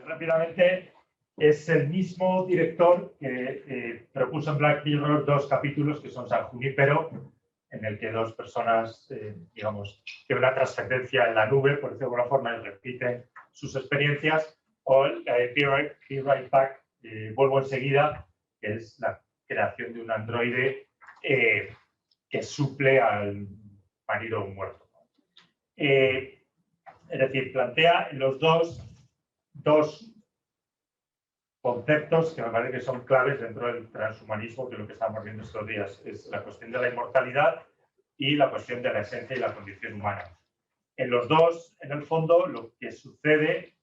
Rápidamente, es el mismo director que propuso en Black Mirror 2 capítulos que son San Junípero, en el que dos personas, digamos, que una trascendencia en la nube, por decirlo de alguna forma, y repiten sus experiencias, o Be Right Back, vuelvo enseguida, que es la creación de un androide que suple al marido muerto. Es decir, plantea los dos conceptos que me parece que son claves dentro del transhumanismo, que es lo que estamos viendo estos días, es la cuestión de la inmortalidad y la cuestión de la esencia y la condición humana. En los dos, en el fondo, lo que sucede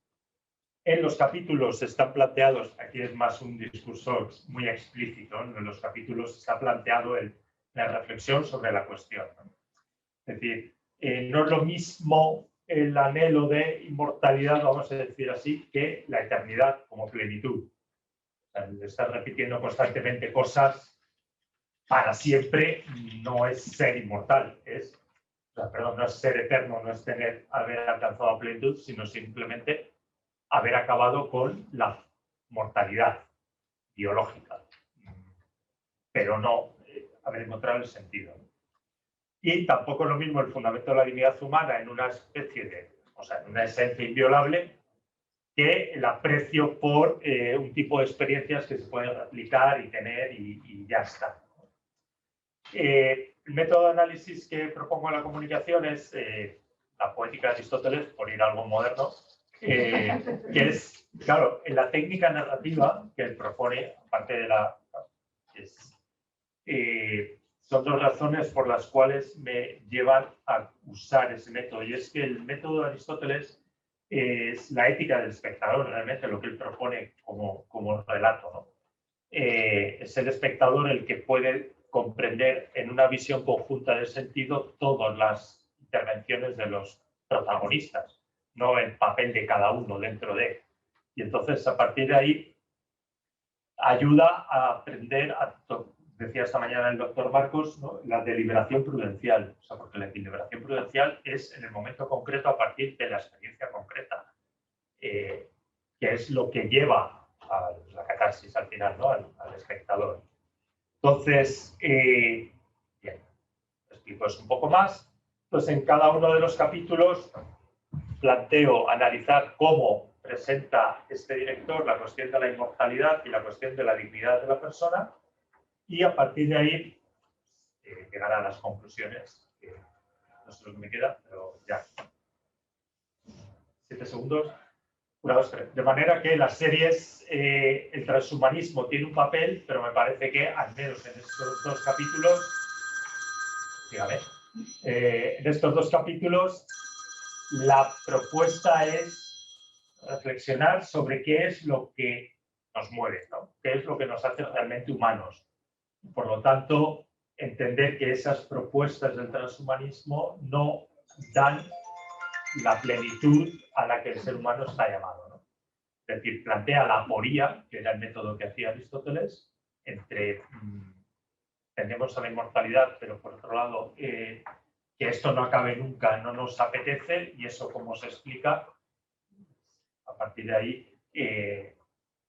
en los capítulos están planteados, aquí es más un discurso muy explícito, ¿no? En los capítulos está planteado la reflexión sobre la cuestión, ¿no? Es decir, no es lo mismo el anhelo de inmortalidad, vamos a decir así, que la eternidad como plenitud. O sea, el estar repitiendo constantemente cosas para siempre no es ser inmortal, no es ser eterno, no es haber alcanzado la plenitud, sino simplemente haber acabado con la mortalidad biológica, pero no haber encontrado el sentido. Y tampoco es lo mismo el fundamento de la dignidad humana en una especie de, en una esencia inviolable, que el aprecio por un tipo de experiencias que se pueden replicar y tener y ya está. El método de análisis que propongo en la comunicación es la poética de Aristóteles, por ir a algo moderno, que es, claro, en la técnica narrativa que él propone, aparte de son dos razones por las cuales me llevan a usar ese método. Y es que el método de Aristóteles es la ética del espectador, realmente lo que él propone como relato, ¿no? Es el espectador el que puede comprender en una visión conjunta del sentido todas las intervenciones de los protagonistas, no el papel de cada uno dentro de. Y entonces, a partir de ahí, ayuda a aprender decía esta mañana el doctor Marcos, ¿no? La deliberación prudencial. O sea, porque la deliberación prudencial es en el momento concreto a partir de la experiencia concreta, que es lo que lleva a la catarsis al final, ¿no? al espectador. Entonces, bien, explico eso un poco más. Entonces, en cada uno de los capítulos planteo analizar cómo presenta este director la cuestión de la inmortalidad y la cuestión de la dignidad de la persona, y a partir de ahí llegar a las conclusiones, que no sé lo que me queda, pero ya. 7 segundos. 1, 2, 3. De manera que las series, el transhumanismo tiene un papel, pero me parece que, al menos en estos dos capítulos, en estos dos capítulos, la propuesta es reflexionar sobre qué es lo que nos mueve, ¿no? Qué es lo que nos hace realmente humanos. Por lo tanto, entender que esas propuestas del transhumanismo no dan la plenitud a la que el ser humano está llamado, ¿no? Es decir, plantea la aporía, que era el método que hacía Aristóteles, entre tendemos a la inmortalidad, pero por otro lado, que esto no acabe nunca, no nos apetece, y eso cómo se explica. A partir de ahí,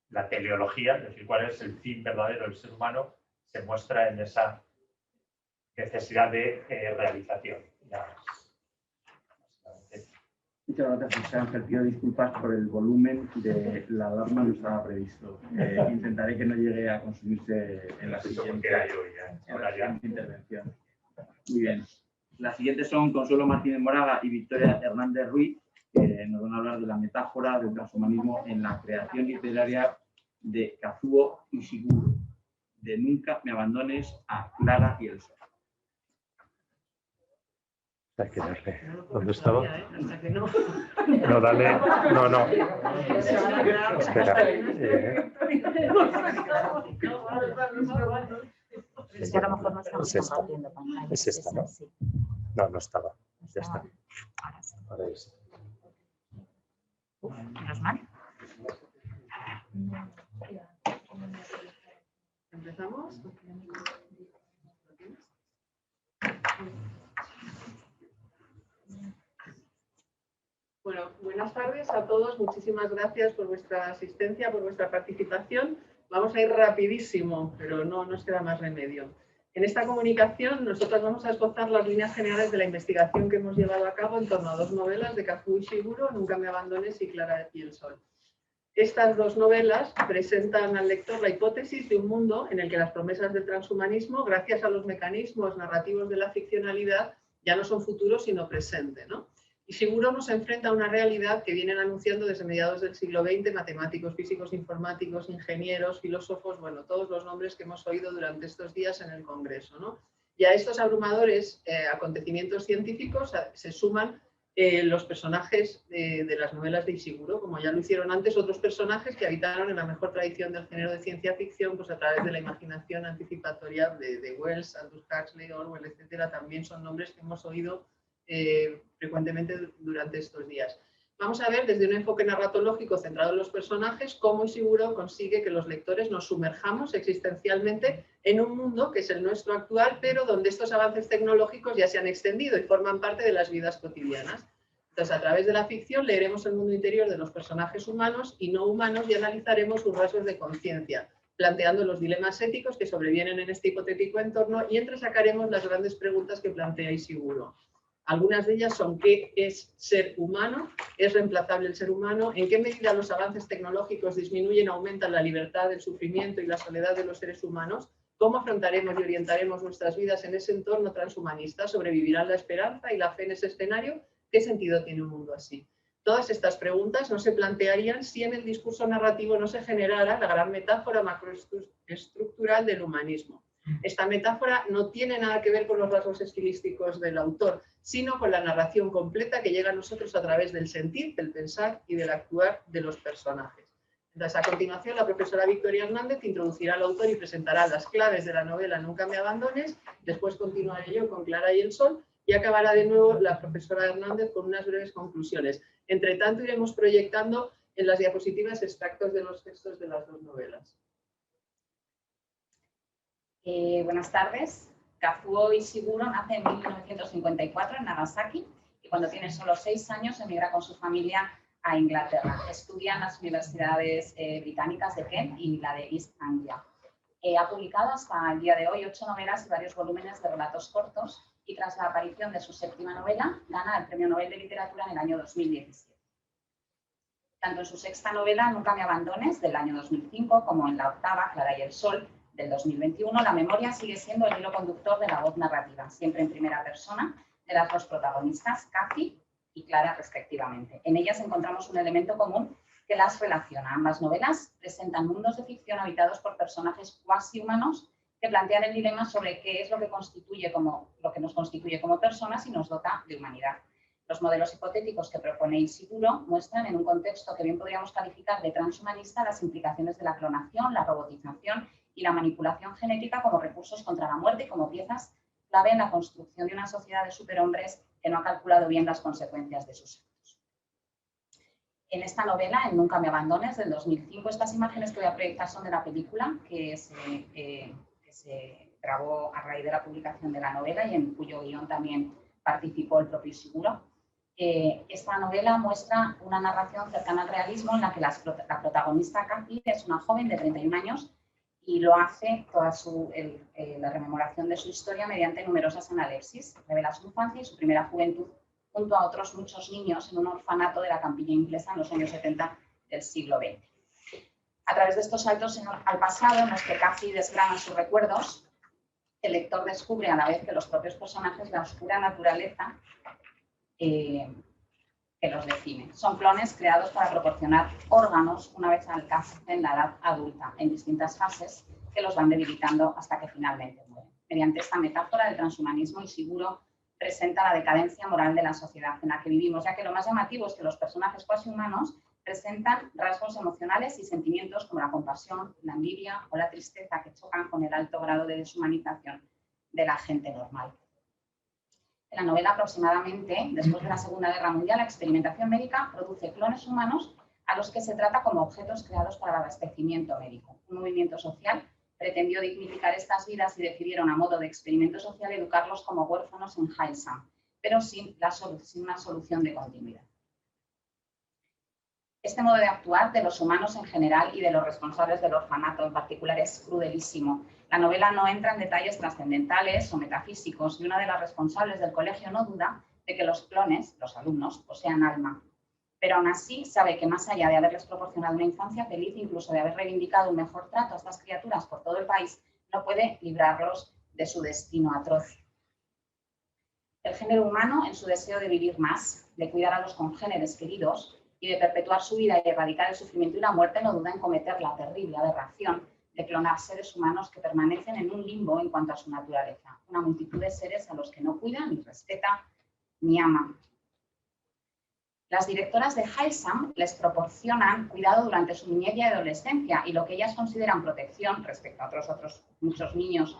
la teleología, es decir, cuál es el fin verdadero del ser humano, se muestra en esa necesidad de realización. Muchas gracias, José Ángel. Pido disculpas por el volumen de la alarma, no estaba previsto. Intentaré que no llegue a consumirse en la siguiente intervención. Muy bien. Las siguientes son Consuelo Martínez Moraga y Victoria Hernández Ruiz, que nos van a hablar de la metáfora del transhumanismo en la creación literaria de Kazuo Ishiguro, de Nunca me abandones a Clara y el sol. Hay que darle. ¿Dónde estaba? No, dale. No. Espera. Es que a lo mejor no estamos compartiendo pantalla. Es esta, ¿no? Sí. No estaba. Ya está. Ahora es. Menos mal. ¿Empezamos? Bueno, buenas tardes. tardes a todos. Muchísimas gracias por vuestra asistencia, por vuestra participación. Vamos a ir rapidísimo, pero no nos queda más remedio. En esta comunicación nosotros vamos a esbozar las líneas generales de la investigación que hemos llevado a cabo en torno a dos novelas de Kazuo Ishiguro, Nunca me abandones y Clara y el sol. Estas dos novelas presentan al lector la hipótesis de un mundo en el que las promesas del transhumanismo, gracias a los mecanismos narrativos de la ficcionalidad, ya no son futuro sino presente, ¿no? Ishiguro nos enfrenta a una realidad que vienen anunciando desde mediados del siglo XX matemáticos, físicos, informáticos, ingenieros, filósofos, bueno, todos los nombres que hemos oído durante estos días en el Congreso, ¿no? Y a estos abrumadores acontecimientos científicos se suman los personajes de las novelas de Ishiguro, como ya lo hicieron antes otros personajes que habitaron en la mejor tradición del género de ciencia ficción, pues a través de la imaginación anticipatoria de Wells, Aldous Huxley, Orwell, etcétera. También son nombres que hemos oído frecuentemente durante estos días. Vamos a ver desde un enfoque narratológico centrado en los personajes cómo Ishiguro consigue que los lectores nos sumerjamos existencialmente en un mundo que es el nuestro actual, pero donde estos avances tecnológicos ya se han extendido y forman parte de las vidas cotidianas. Entonces, a través de la ficción leeremos el mundo interior de los personajes humanos y no humanos y analizaremos sus rasgos de conciencia, planteando los dilemas éticos que sobrevienen en este hipotético entorno y entresacaremos las grandes preguntas que plantea Ishiguro. Algunas de ellas son: ¿qué es ser humano? ¿Es reemplazable el ser humano? ¿En qué medida los avances tecnológicos disminuyen o aumentan la libertad, el sufrimiento y la soledad de los seres humanos? ¿Cómo afrontaremos y orientaremos nuestras vidas en ese entorno transhumanista? ¿Sobrevivirán la esperanza y la fe en ese escenario? ¿Qué sentido tiene un mundo así? Todas estas preguntas no se plantearían si en el discurso narrativo no se generara la gran metáfora macroestructural del humanismo. Esta metáfora no tiene nada que ver con los rasgos estilísticos del autor, sino con la narración completa que llega a nosotros a través del sentir, del pensar y del actuar de los personajes. Entonces, a continuación, la profesora Victoria Hernández introducirá al autor y presentará las claves de la novela Nunca me abandones. Después continuaré yo con Clara y el sol y acabará de nuevo la profesora Hernández con unas breves conclusiones. Entre tanto, iremos proyectando en las diapositivas extractos de los textos de las dos novelas. Buenas tardes. Kazuo Ishiguro nace en 1954 en Nagasaki y cuando tiene solo 6 años emigra con su familia a Inglaterra. Estudia en las universidades británicas de Kent y la de East Anglia. Ha publicado hasta el día de hoy 8 novelas y varios volúmenes de relatos cortos y tras la aparición de su 7ª novela gana el Premio Nobel de Literatura en el año 2017. Tanto en su 6ª novela Nunca me abandones del año 2005 como en la 8ª Clara y el sol del 2021, la memoria sigue siendo el hilo conductor de la voz narrativa, siempre en primera persona, de las dos protagonistas, Kathy y Clara, respectivamente. En ellas encontramos un elemento común que las relaciona. Ambas novelas presentan mundos de ficción habitados por personajes cuasi humanos que plantean el dilema sobre qué es lo que nos constituye como personas y nos dota de humanidad. Los modelos hipotéticos que propone Ishiguro muestran en un contexto que bien podríamos calificar de transhumanista las implicaciones de la clonación, la robotización y la manipulación genética como recursos contra la muerte y como piezas clave en la construcción de una sociedad de superhombres que no ha calculado bien las consecuencias de sus actos. En esta novela, en Nunca me abandones, del 2005, estas imágenes que voy a proyectar son de la película que se grabó a raíz de la publicación de la novela y en cuyo guión también participó el propio Ishiguro. Esta novela muestra una narración cercana al realismo en la que la protagonista Kathy es una joven de 31 años y lo hace toda la rememoración de su historia mediante numerosas analepsis. Revela su infancia y su primera juventud junto a otros muchos niños en un orfanato de la campiña inglesa en los años 70 del siglo XX. A través de estos saltos al pasado, en los que Kathy desgrana sus recuerdos, el lector descubre a la vez que los propios personajes la oscura naturaleza que los define. Son clones creados para proporcionar órganos una vez alcancen la edad adulta en distintas fases que los van debilitando hasta que finalmente mueren. Mediante esta metáfora del transhumanismo, Ishiguro presenta la decadencia moral de la sociedad en la que vivimos, ya que lo más llamativo es que los personajes cuasi humanos presentan rasgos emocionales y sentimientos como la compasión, la envidia o la tristeza que chocan con el alto grado de deshumanización de la gente normal. En la novela, aproximadamente, después de la Segunda Guerra Mundial, la experimentación médica produce clones humanos a los que se trata como objetos creados para el abastecimiento médico. Un movimiento social pretendió dignificar estas vidas y decidieron a modo de experimento social educarlos como huérfanos en Heilsam, pero sin una solución de continuidad. Este modo de actuar de los humanos en general y de los responsables del orfanato en particular es crudelísimo. La novela no entra en detalles trascendentales o metafísicos y una de las responsables del colegio no duda de que los clones, los alumnos, posean alma. Pero aún así sabe que más allá de haberles proporcionado una infancia feliz, incluso de haber reivindicado un mejor trato a estas criaturas por todo el país, no puede librarlos de su destino atroz. El género humano, en su deseo de vivir más, de cuidar a los congéneres queridos y de perpetuar su vida y erradicar el sufrimiento y la muerte, no duda en cometer la terrible aberración de clonar seres humanos que permanecen en un limbo en cuanto a su naturaleza, una multitud de seres a los que no cuida, ni respeta, ni ama. Las directoras de Heilsam les proporcionan cuidado durante su niñez y adolescencia y lo que ellas consideran protección respecto a otros muchos niños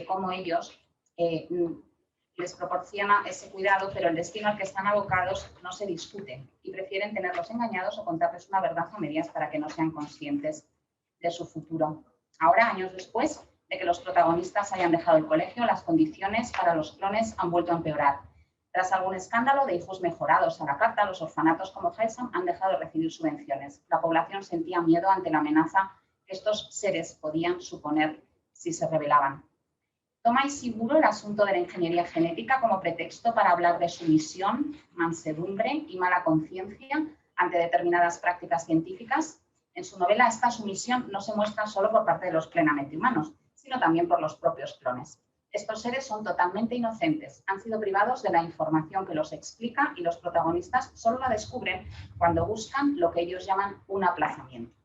como ellos, les proporciona ese cuidado, pero el destino al que están abocados no se discute y prefieren tenerlos engañados o contarles una verdad a medias para que no sean conscientes de su futuro. Ahora, años después de que los protagonistas hayan dejado el colegio, las condiciones para los clones han vuelto a empeorar. Tras algún escándalo de hijos mejorados a la carta, los orfanatos como Heilsam han dejado de recibir subvenciones. La población sentía miedo ante la amenaza que estos seres podían suponer si se rebelaban. Toma Ishiguro el asunto de la ingeniería genética como pretexto para hablar de sumisión, mansedumbre y mala conciencia ante determinadas prácticas científicas. En su novela, esta sumisión no se muestra solo por parte de los plenamente humanos, sino también por los propios clones. Estos seres son totalmente inocentes, han sido privados de la información que los explica y los protagonistas solo la descubren cuando buscan lo que ellos llaman un aplazamiento.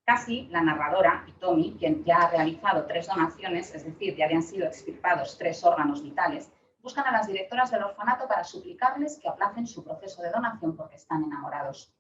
Cassie, la narradora, y Tommy, quien ya ha realizado 3 donaciones, es decir, ya habían sido extirpados 3 órganos vitales, buscan a las directoras del orfanato para suplicarles que aplacen su proceso de donación porque están enamorados.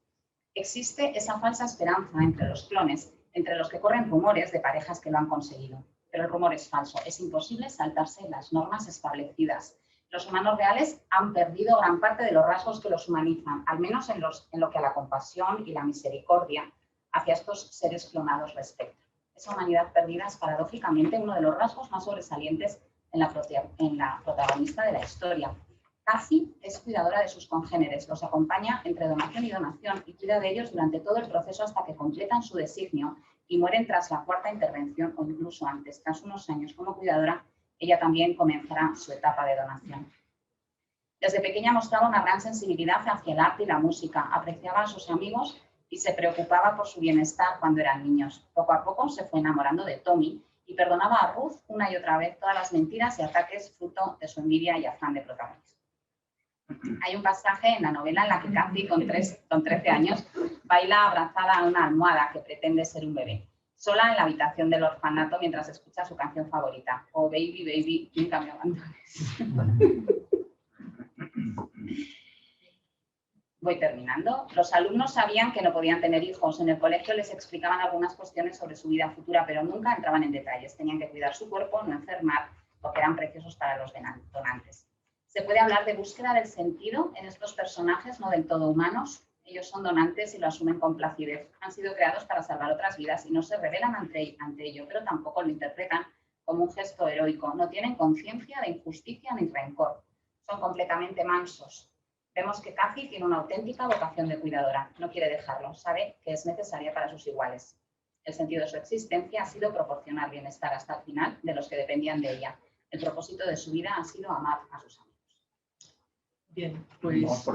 Existe esa falsa esperanza entre los clones, entre los que corren rumores de parejas que lo han conseguido. Pero el rumor es falso, es imposible saltarse las normas establecidas. Los humanos reales han perdido gran parte de los rasgos que los humanizan, al menos en lo que a la compasión y la misericordia hacia estos seres clonados respecta. Esa humanidad perdida es paradójicamente uno de los rasgos más sobresalientes en la protagonista de la historia. Cassie es cuidadora de sus congéneres, los acompaña entre donación y donación y cuida de ellos durante todo el proceso hasta que completan su designio y mueren tras la 4ª intervención o incluso antes. Tras unos años como cuidadora, ella también comenzará su etapa de donación. Desde pequeña mostraba una gran sensibilidad hacia el arte y la música, apreciaba a sus amigos y se preocupaba por su bienestar cuando eran niños. Poco a poco se fue enamorando de Tommy y perdonaba a Ruth una y otra vez todas las mentiras y ataques fruto de su envidia y afán de protagonismo. Hay un pasaje en la novela en la que Cassie, con 13 años, baila abrazada a una almohada que pretende ser un bebé, sola en la habitación del orfanato mientras escucha su canción favorita, Oh Baby, Baby, nunca me abandones. Voy terminando. Los alumnos sabían que no podían tener hijos. En el colegio les explicaban algunas cuestiones sobre su vida futura, pero nunca entraban en detalles. Tenían que cuidar su cuerpo, no enfermar, porque eran preciosos para los donantes. Se puede hablar de búsqueda del sentido en estos personajes no del todo humanos. Ellos son donantes y lo asumen con placidez. Han sido creados para salvar otras vidas y no se rebelan ante ello, pero tampoco lo interpretan como un gesto heroico. No tienen conciencia de injusticia ni rencor. Son completamente mansos. Vemos que Cassie tiene una auténtica vocación de cuidadora. No quiere dejarlo. Sabe que es necesaria para sus iguales. El sentido de su existencia ha sido proporcionar bienestar hasta el final de los que dependían de ella. El propósito de su vida ha sido amar a sus amigos. Bien, pues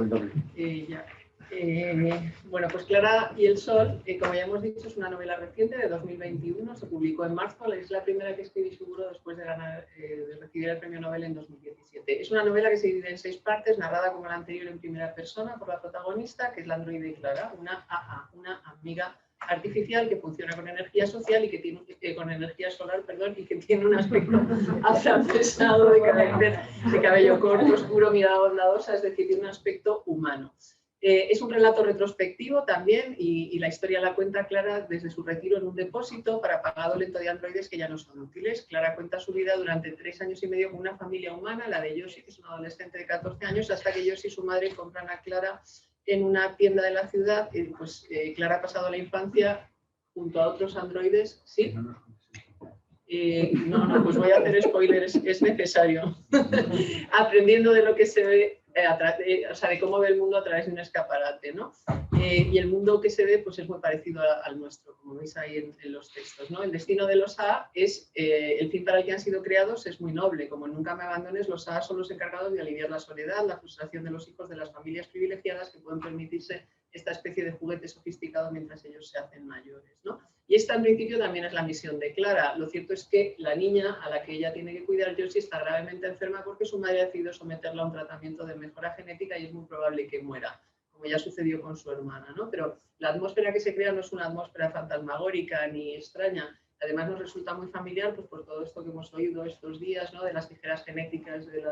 bueno, pues Clara y el Sol, como ya hemos dicho, es una novela reciente de 2021, se publicó en marzo, es la primera que escribí seguro después de recibir el premio Nobel en 2017. Es una novela que se divide en 6 partes, narrada como la anterior en primera persona por la protagonista, que es la androide Clara, una AA, una amiga artificial que funciona con energía social y que tiene con energía solar, perdón, y que tiene un aspecto afrancesado de carácter, de cabello corto, oscuro, mirada bondadosa, es decir, tiene un aspecto humano. Es un relato retrospectivo también y la historia la cuenta Clara desde su retiro en un depósito para apagado lento de androides que ya no son útiles. Clara cuenta su vida durante 3 años y medio con una familia humana, la de Yoshi, que es un adolescente de 14 años, hasta que Yoshi y su madre compran a Clara en una tienda de la ciudad. Pues Clara ha pasado la infancia junto a otros androides. ¿Sí? No, pues voy a hacer spoilers, es necesario. Aprendiendo de lo que se ve o sea, de cómo ve el mundo a través de un escaparate, ¿no? Y el mundo que se ve pues es muy parecido al nuestro, como veis ahí en los textos, ¿no? El destino de los AA es, el fin para el que han sido creados es muy noble. Como Nunca me abandones, los AA son los encargados de aliviar la soledad, la frustración de los hijos de las familias privilegiadas que pueden permitirse esta especie de juguete sofisticado mientras ellos se hacen mayores, ¿no? Y esta en principio también es la misión de Clara. Lo cierto es que la niña a la que ella tiene que cuidar, Josie, está gravemente enferma porque su madre ha decidido someterla a un tratamiento de mejora genética y es muy probable que muera, como ya sucedió con su hermana, ¿no? Pero la atmósfera que se crea no es una atmósfera fantasmagórica ni extraña. Además nos resulta muy familiar pues, por todo esto que hemos oído estos días, ¿no? De las tijeras genéticas de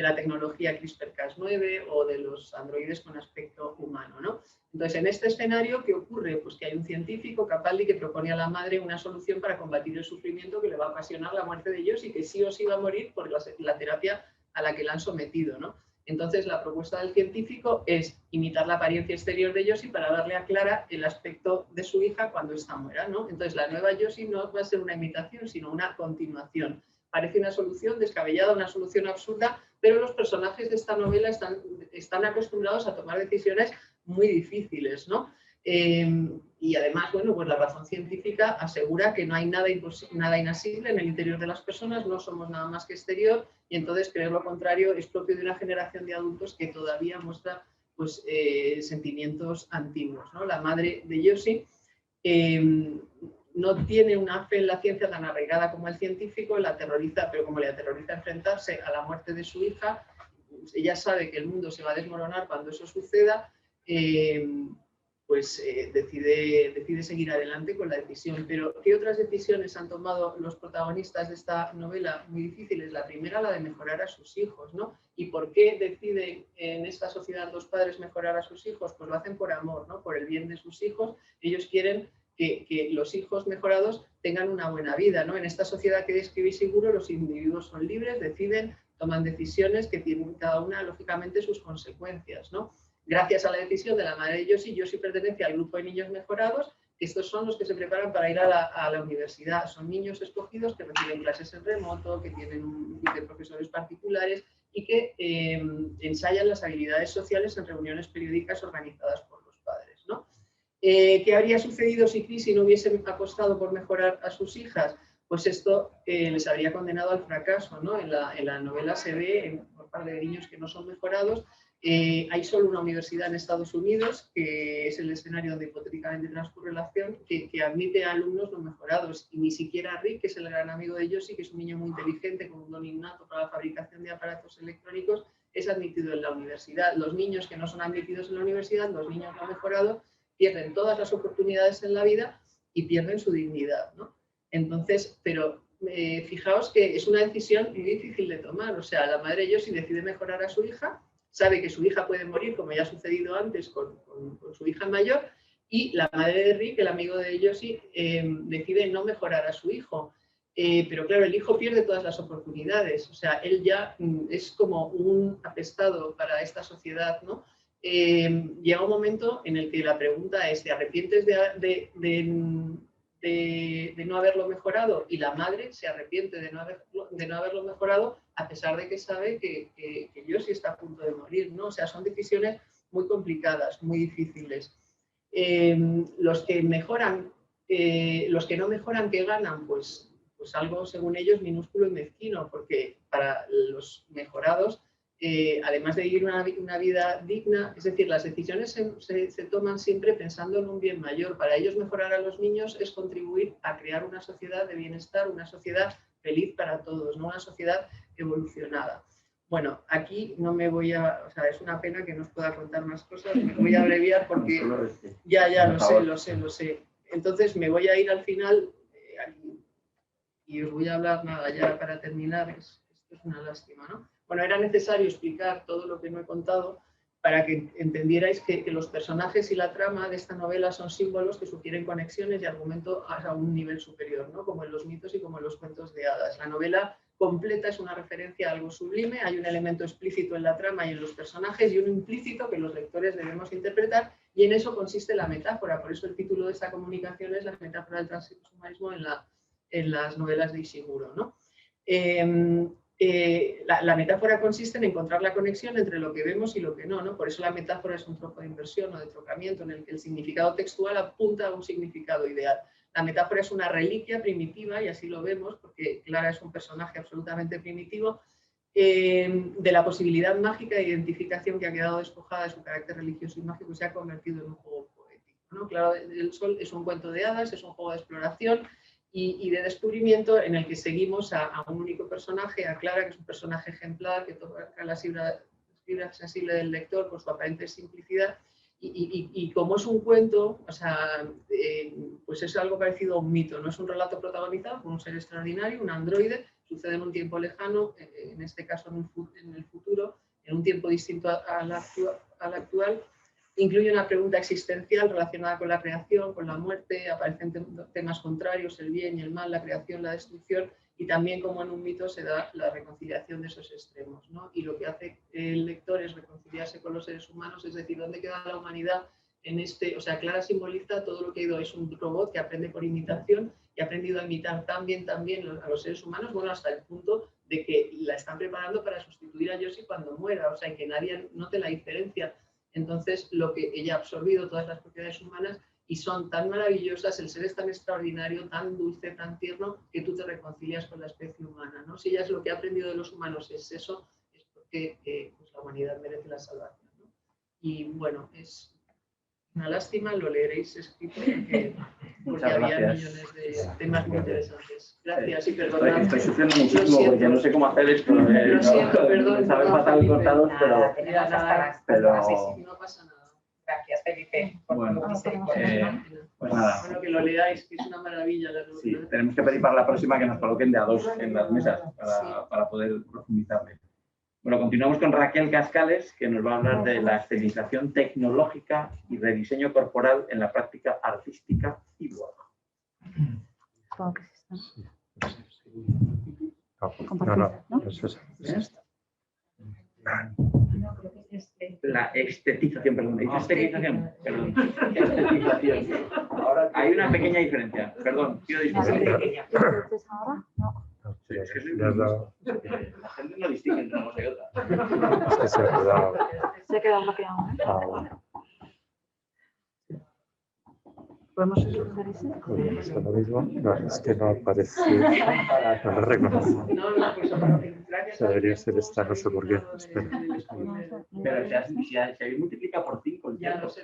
la tecnología CRISPR-Cas9 o de los androides con aspecto humano, ¿no? Entonces, en este escenario, ¿qué ocurre? Pues que hay un científico, Capaldi, que propone a la madre una solución para combatir el sufrimiento que le va a ocasionar la muerte de ellos y que sí o sí va a morir por la terapia a la que la han sometido, ¿no? Entonces, la propuesta del científico es imitar la apariencia exterior de Josie para darle a Clara el aspecto de su hija cuando ésta muera, ¿no? Entonces, la nueva Josie no va a ser una imitación, sino una continuación. Parece una solución descabellada, una solución absurda, pero los personajes de esta novela están acostumbrados a tomar decisiones muy difíciles, ¿no? Y además, bueno, pues la razón científica asegura que no hay nada inasible en el interior de las personas, no somos nada más que exterior, y entonces creer lo contrario es propio de una generación de adultos que todavía muestra pues, sentimientos antiguos, ¿no? La madre de Josie no tiene una fe en la ciencia tan arraigada como el científico, la aterroriza, pero como le aterroriza enfrentarse a la muerte de su hija, ella sabe que el mundo se va a desmoronar cuando eso suceda, decide seguir adelante con la decisión. Pero, ¿qué otras decisiones han tomado los protagonistas de esta novela muy difíciles? La primera, la de mejorar a sus hijos, ¿no? ¿Y por qué deciden en esta sociedad los padres mejorar a sus hijos? Pues lo hacen por amor, ¿no? Por el bien de sus hijos. Ellos quieren que los hijos mejorados tengan una buena vida, ¿no? En esta sociedad que describí seguro, los individuos son libres, deciden, toman decisiones que tienen cada una, lógicamente, sus consecuencias, ¿no? Gracias a la decisión de la madre de Josie pertenece al grupo de niños mejorados, que estos son los que se preparan para ir a la universidad. Son niños escogidos que reciben clases en remoto, que tienen un grupo de profesores particulares y que ensayan las habilidades sociales en reuniones periódicas organizadas por los padres, ¿no? ¿Qué habría sucedido si Chrissy no hubiese apostado por mejorar a sus hijas? Pues esto les habría condenado al fracaso, ¿no? En la novela se ve por parte de niños que no son mejorados. Hay solo una universidad en Estados Unidos, que es el escenario donde hipotéticamente transcurre la acción, que admite a alumnos no mejorados. Y ni siquiera Rick, que es el gran amigo de Josie, que es un niño muy inteligente, con un don innato para la fabricación de aparatos electrónicos, es admitido en la universidad. Los niños que no son admitidos en la universidad, los niños no mejorados, pierden todas las oportunidades en la vida y pierden su dignidad, ¿no? Entonces, pero fijaos que es una decisión muy difícil de tomar. O sea, la madre de Josie decide mejorar a su hija, sabe que su hija puede morir, como ya ha sucedido antes con su hija mayor, y la madre de Rick, el amigo de Josie, decide no mejorar a su hijo. Pero claro, el hijo pierde todas las oportunidades. O sea, él ya es como un apestado para esta sociedad, ¿no? Llega un momento en el que la pregunta es, ¿te arrepientes de no haberlo mejorado? Y la madre se arrepiente de no haberlo mejorado, a pesar de que sabe que Josie está a punto de morir, ¿no? O sea, son decisiones muy complicadas, muy difíciles. Los que no mejoran, ¿qué ganan? Pues algo, según ellos, minúsculo y mezquino, porque para los mejorados, además de vivir una vida digna, es decir, las decisiones se toman siempre pensando en un bien mayor. Para ellos mejorar a los niños es contribuir a crear una sociedad de bienestar, una sociedad feliz para todos, no una sociedad evolucionada. Bueno, aquí no me voy a... O sea, es una pena que no os pueda contar más cosas, me voy a abreviar porque... Ya, lo sé. Entonces me voy a ir al final y os voy a hablar, nada, ya para terminar, esto es una lástima, ¿no? Bueno, era necesario explicar todo lo que no he contado para que entendierais que los personajes y la trama de esta novela son símbolos que sugieren conexiones y argumento a un nivel superior, ¿no? Como en los mitos y como en los cuentos de hadas. La novela completa es una referencia a algo sublime, hay un elemento explícito en la trama y en los personajes y uno implícito que los lectores debemos interpretar, y en eso consiste la metáfora. Por eso el título de esta comunicación es la metáfora del transhumanismo en las novelas de Ishiguro, ¿no? La metáfora consiste en encontrar la conexión entre lo que vemos y lo que no, ¿no? Por eso la metáfora es un trozo de inversión o de trocamiento en el que el significado textual apunta a un significado ideal. La metáfora es una reliquia primitiva, y así lo vemos, porque Clara es un personaje absolutamente primitivo, de la posibilidad mágica de identificación que ha quedado despojada de su carácter religioso y mágico y se ha convertido en un juego poético, ¿no? Claro, el Sol es un cuento de hadas, es un juego de exploración y de descubrimiento en el que seguimos a un único personaje, a Clara, que es un personaje ejemplar, que toca la fibra sensible del lector por su aparente simplicidad. Y como es un cuento, o sea, pues es algo parecido a un mito, no es un relato protagonizado por un ser extraordinario, un androide, sucede en un tiempo lejano, en este caso en el futuro, en un tiempo distinto al actual. Incluye una pregunta existencial relacionada con la creación, con la muerte, aparecen temas contrarios, el bien y el mal, la creación, la destrucción, y también como en un mito se da la reconciliación de esos extremos, ¿no? Y lo que hace el lector es reconciliarse con los seres humanos, es decir, ¿dónde queda la humanidad en este? O sea, Clara simboliza todo lo que ha ido, es un robot que aprende por imitación y ha aprendido a imitar también a los seres humanos, bueno, hasta el punto de que la están preparando para sustituir a Josie cuando muera, o sea, que nadie note la diferencia. Entonces, lo que ella ha absorbido, todas las propiedades humanas, y son tan maravillosas, el ser es tan extraordinario, tan dulce, tan tierno, que tú te reconcilias con la especie humana, ¿no? Si ella es lo que ha aprendido de los humanos, es eso, es porque pues la humanidad merece la salvación, ¿no? Y bueno, es una lástima, lo leeréis escrito porque había millones de temas muy interesantes. Gracias y perdón. Estoy sufriendo muchísimo porque no sé cómo hacer esto. Lo siento, perdón. Sabes fatal cortados, pero no pasa nada. Gracias, Felipe. Bueno, pues nada. Bueno, que lo leáis, que es una maravilla la novela. Sí, tenemos que pedir para la próxima que nos coloquen de a dos en las mesas para poder profundizarle. Bueno, continuamos con Raquel Cascales, que nos va a hablar de la estilización tecnológica y rediseño corporal en la práctica artística y blog. No, eso es esto. La estetización, perdón. Estetización, perdón. Estetización. Hay una pequeña diferencia. Perdón, quiero disculpar. Entonces ahora no. Es que la gente no distingue entre una cosa y otra. Es que se ha quedado. Se ha quedado bloqueado, ¿eh? Ah, bueno. ¿Podemos utilizar ese? Es lo mismo. No, es que no aparece. No lo reconozco. No, pues gracias. Debería ser esta, no sé por qué. Espera. Pero si habéis multiplicado por 5. Ya lo sé.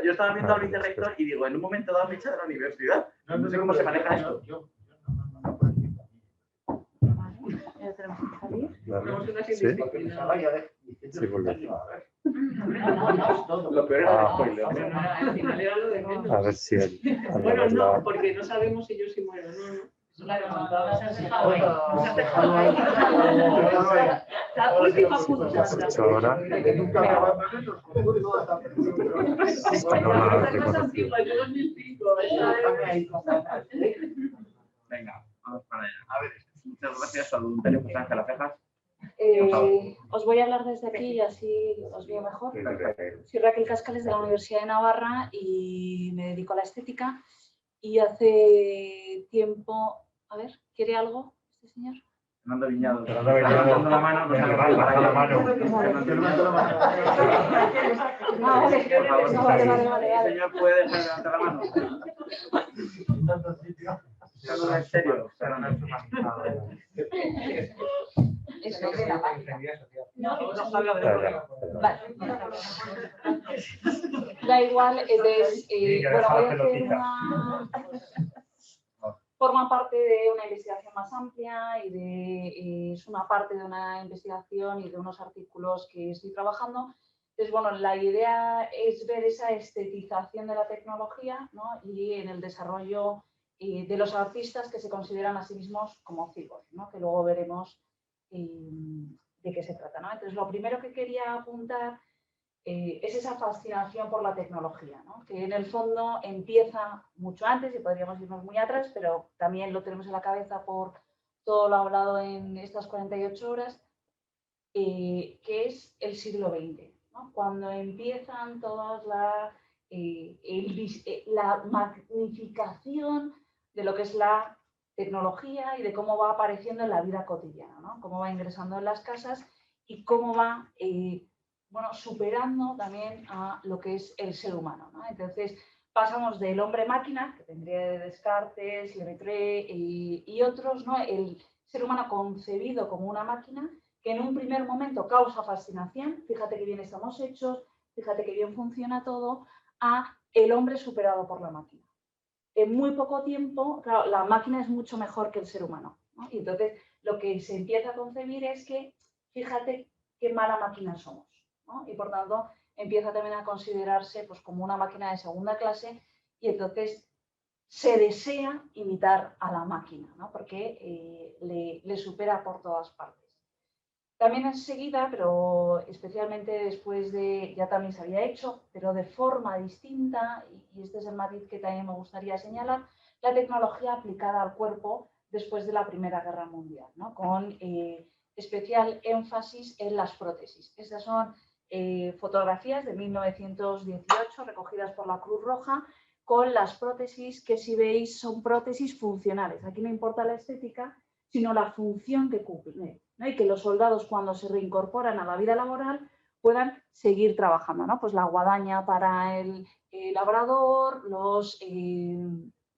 Yo estaba viendo al vicerrector y digo, en un momento dado me echa de la universidad. No sé cómo se maneja esto. Ya tenemos que salir. Vale. Sí, sí, volver. Lo peor era el spoiler. Al final era lo de menos. A ver si el. Bueno, no, porque no sabemos si yo sí muero, no. Claro, nos has dejado ahí. La última punta. Ahora. Esta no la he reconocido. Venga, vamos para allá. A ver, muchas gracias al voluntario José Ángel Acejas. Os voy a hablar desde aquí y así os veo mejor. Soy Raquel Cascales de la Universidad de Navarra y me dedico a la estética. Y hace tiempo, a ver, ¿quiere algo este señor? Fernando Viñado. Fernando Viñado. Levantando la mano, pues Baja la mano. Vale. ¿El señor puede dejar de levantar la mano? No, en serio, pero no es más. Da igual, entonces, bueno, voy a hacer una... Forma parte de una investigación más amplia y es una parte de una investigación y de unos artículos que estoy trabajando. Entonces, bueno, la idea es ver esa estetización de la tecnología, ¿no? Y en el desarrollo de los artistas que se consideran a sí mismos como cyborgs, ¿no? Que luego veremos de qué se trata, ¿no? Entonces, lo primero que quería apuntar es esa fascinación por la tecnología, ¿no? Que en el fondo empieza mucho antes y podríamos irnos muy atrás, pero también lo tenemos en la cabeza por todo lo hablado en estas 48 horas, que es el siglo XX, ¿no? Cuando empiezan todas la magnificación de lo que es la tecnología y de cómo va apareciendo en la vida cotidiana, ¿no? Cómo va ingresando en las casas y cómo va bueno, superando también a lo que es el ser humano, ¿no? Entonces, pasamos del hombre-máquina, que tendría de Descartes, Lemaitre y otros, ¿no? El ser humano concebido como una máquina que en un primer momento causa fascinación, fíjate que bien estamos hechos, fíjate que bien funciona todo, a el hombre superado por la máquina. En muy poco tiempo, claro, la máquina es mucho mejor que el ser humano, ¿no? Y entonces lo que se empieza a concebir es que, fíjate qué mala máquina somos, ¿no? Y por tanto empieza también a considerarse pues, como una máquina de segunda clase y entonces se desea imitar a la máquina, ¿no? Porque le supera por todas partes. También enseguida, pero especialmente después de, ya también se había hecho, pero de forma distinta, y este es el matiz que también me gustaría señalar, la tecnología aplicada al cuerpo después de la Primera Guerra Mundial, ¿no? Con especial énfasis en las prótesis. Estas son fotografías de 1918 recogidas por la Cruz Roja con las prótesis que, si veis, son prótesis funcionales. Aquí no importa la estética, sino la función que cumple, ¿no? Y que los soldados, cuando se reincorporan a la vida laboral, puedan seguir trabajando, ¿no? Pues la guadaña para el labrador, los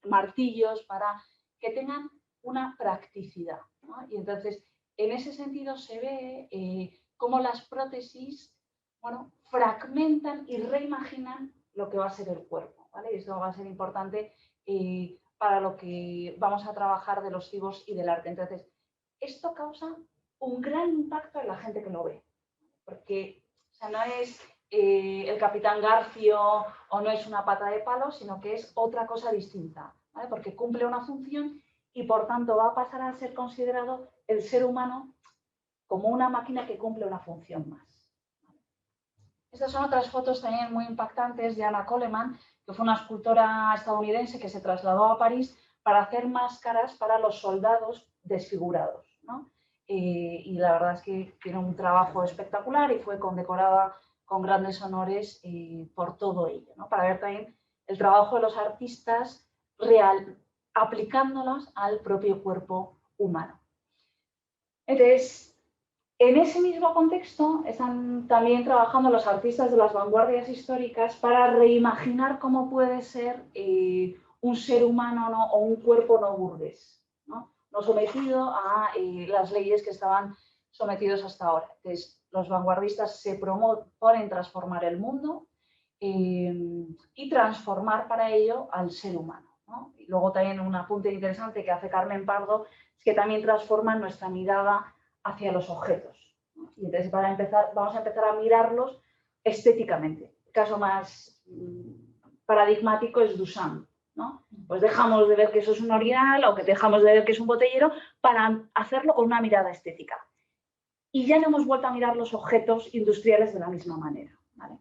martillos para que tengan una practicidad, ¿no? Y entonces, en ese sentido se ve cómo las prótesis, bueno, fragmentan y reimaginan lo que va a ser el cuerpo, ¿vale? Y esto va a ser importante para lo que vamos a trabajar de los cibos y del arte. Entonces, esto causa un gran impacto en la gente que lo ve, porque o sea, no es el Capitán Garfio o no es una pata de palo, sino que es otra cosa distinta, ¿vale? Porque cumple una función y por tanto va a pasar a ser considerado el ser humano como una máquina que cumple una función más. Estas son otras fotos también muy impactantes de Anna Coleman, que fue una escultora estadounidense que se trasladó a París para hacer máscaras para los soldados desfigurados, ¿no? Y la verdad es que tiene un trabajo espectacular y fue condecorada con grandes honores por todo ello, ¿no? Para ver también el trabajo de los artistas real, aplicándolos al propio cuerpo humano. Entonces, en ese mismo contexto están también trabajando los artistas de las vanguardias históricas para reimaginar cómo puede ser un ser humano, ¿no? O un cuerpo no burgués, ¿no? No sometido a las leyes que estaban sometidos hasta ahora. Entonces, los vanguardistas se proponen transformar el mundo y transformar para ello al ser humano, ¿no? Y luego también un apunte interesante que hace Carmen Pardo es que también transforman nuestra mirada hacia los objetos, ¿no? Y entonces vamos a empezar a mirarlos estéticamente. El caso más paradigmático es Duchamp, ¿no? Pues dejamos de ver que eso es un orinal o que dejamos de ver que es un botellero para hacerlo con una mirada estética. Y ya no hemos vuelto a mirar los objetos industriales de la misma manera, ¿vale?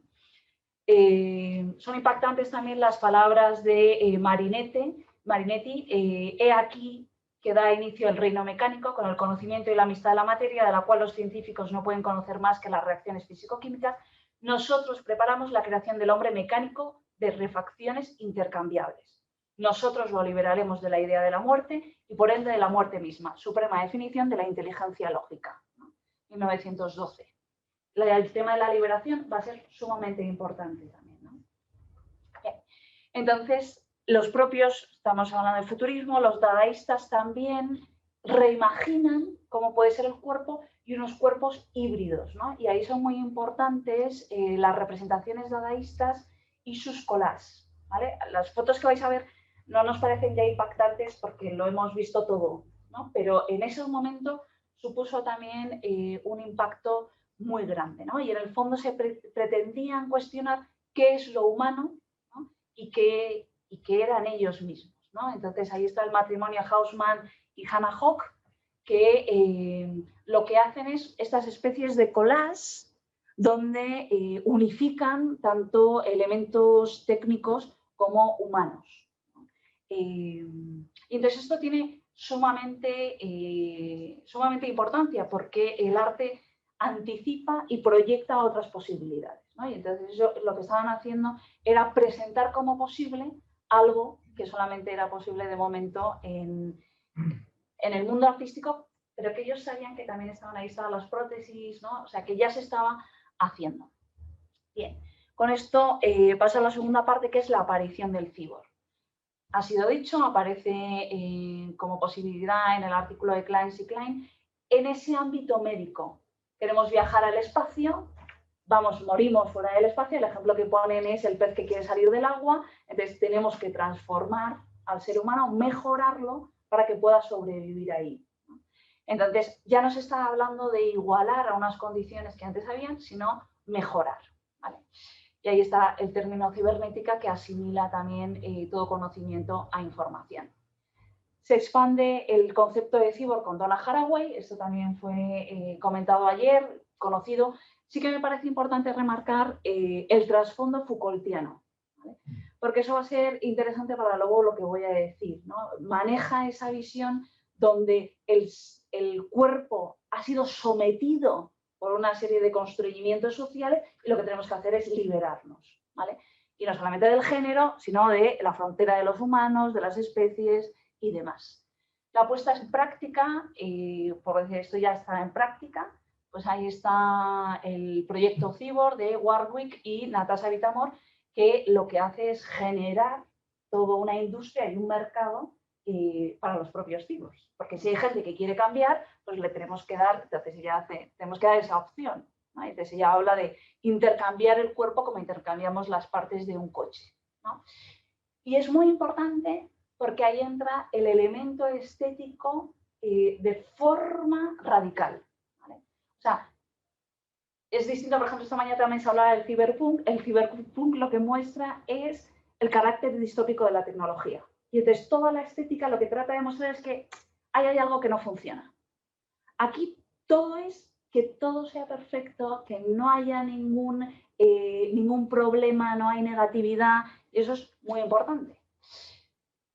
Son impactantes también las palabras de Marinetti, he aquí que da inicio el reino mecánico con el conocimiento y la amistad de la materia, de la cual los científicos no pueden conocer más que las reacciones físico-químicas. Nosotros preparamos la creación del hombre mecánico de refacciones intercambiables. Nosotros lo liberaremos de la idea de la muerte y por ende de la muerte misma, suprema definición de la inteligencia lógica, ¿no? 1912. El tema de la liberación va a ser sumamente importante también, ¿no? Bien. Entonces, los propios, estamos hablando del futurismo, los dadaístas también reimaginan cómo puede ser el cuerpo y unos cuerpos híbridos, ¿no? Y ahí son muy importantes las representaciones dadaístas y sus collages, ¿vale? Las fotos que vais a ver no nos parecen ya impactantes porque lo hemos visto todo, ¿no? Pero en ese momento supuso también un impacto muy grande, ¿no? Y en el fondo se pretendían cuestionar qué es lo humano, ¿no? y qué eran ellos mismos, ¿no? Entonces ahí está el matrimonio Haussmann y Hannah Höch, que lo que hacen es estas especies de collages donde unifican tanto elementos técnicos como humanos, ¿no? Y entonces esto tiene sumamente importancia porque el arte anticipa y proyecta otras posibilidades, ¿no? Y entonces lo que estaban haciendo era presentar como posible algo que solamente era posible de momento en en el mundo artístico, pero que ellos sabían que también estaban ahí las prótesis, ¿no? O sea, que ya se estaba haciendo. Bien, con esto paso a la segunda parte, que es la aparición del cyborg. Ha sido dicho, aparece como posibilidad en el artículo de Klein y Klein, en ese ámbito médico. Queremos viajar al espacio, morimos fuera del espacio, el ejemplo que ponen es el pez que quiere salir del agua, entonces tenemos que transformar al ser humano, mejorarlo para que pueda sobrevivir ahí. Entonces, ya no se está hablando de igualar a unas condiciones que antes habían, sino mejorar, ¿vale? Y ahí está el término cibernética, que asimila también todo conocimiento a información. Se expande el concepto de cyborg con Donna Haraway, esto también fue comentado ayer, conocido. Sí que me parece importante remarcar el trasfondo Foucaultiano, ¿vale? Porque eso va a ser interesante para luego lo que voy a decir, ¿no? Maneja esa visión donde el cuerpo ha sido sometido por una serie de constreñimientos sociales y lo que tenemos que hacer es liberarnos, ¿vale? Y no solamente del género, sino de la frontera de los humanos, de las especies y demás. La puesta en práctica, por decir esto ya está en práctica, pues ahí está el proyecto Cyborg de Warwick y Natasha Vitamor, que lo que hace es generar toda una industria y un mercado para los propios cyborgs. Porque si hay gente que quiere cambiar, pues le tenemos que dar, entonces tenemos que dar esa opción, ¿no? Entonces ella habla de intercambiar el cuerpo como intercambiamos las partes de un coche, ¿no? Y es muy importante porque ahí entra el elemento estético de forma radical, ¿vale? O sea, es distinto, por ejemplo, esta mañana también se hablaba del ciberpunk. El ciberpunk lo que muestra es el carácter distópico de la tecnología. Y entonces toda la estética lo que trata de mostrar es que hay algo que no funciona. Aquí todo es que todo sea perfecto, que no haya ningún problema, no hay negatividad. Y eso es muy importante.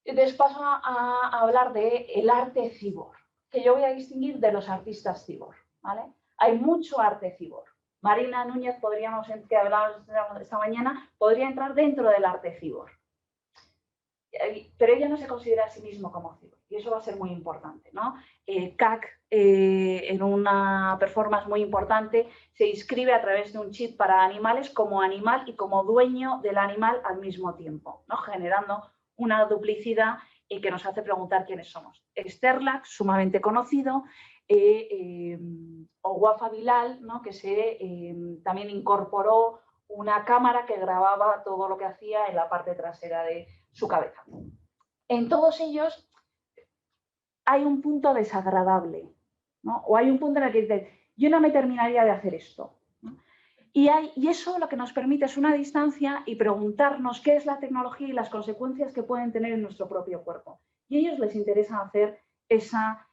Entonces paso a hablar del arte cyborg, que yo voy a distinguir de los artistas cyborg, ¿vale? Hay mucho arte cyborg. Marina Núñez, que hablábamos esta mañana, podría entrar dentro del arte cyborg. Pero ella no se considera a sí mismo como cyborg, y eso va a ser muy importante, ¿no? CAC, en una performance muy importante, se inscribe a través de un chip para animales como animal y como dueño del animal al mismo tiempo, ¿no? Generando una duplicidad que nos hace preguntar quiénes somos. Sterlach, sumamente conocido, o Wafa Bilal, ¿no? Que también incorporó una cámara que grababa todo lo que hacía en la parte trasera de su cabeza. En todos ellos hay un punto desagradable, ¿no? O hay un punto en el que dices, yo no me terminaría de hacer esto, ¿no? Y eso lo que nos permite es una distancia y preguntarnos qué es la tecnología y las consecuencias que pueden tener en nuestro propio cuerpo. Y a ellos les interesa hacer esa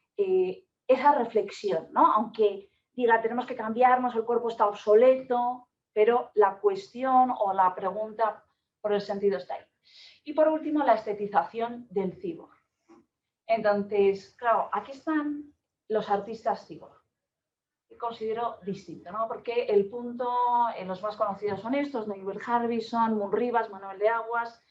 reflexión, ¿no? Aunque diga, tenemos que cambiarnos, el cuerpo está obsoleto, pero la cuestión o la pregunta por el sentido está ahí. Y por último, la estetización del cyborg. Entonces, claro, aquí están los artistas cyborg, que considero distinto, ¿no? Porque el punto, los más conocidos son estos, Neil Harbison, Moon Rivas, Manuel de Aguas,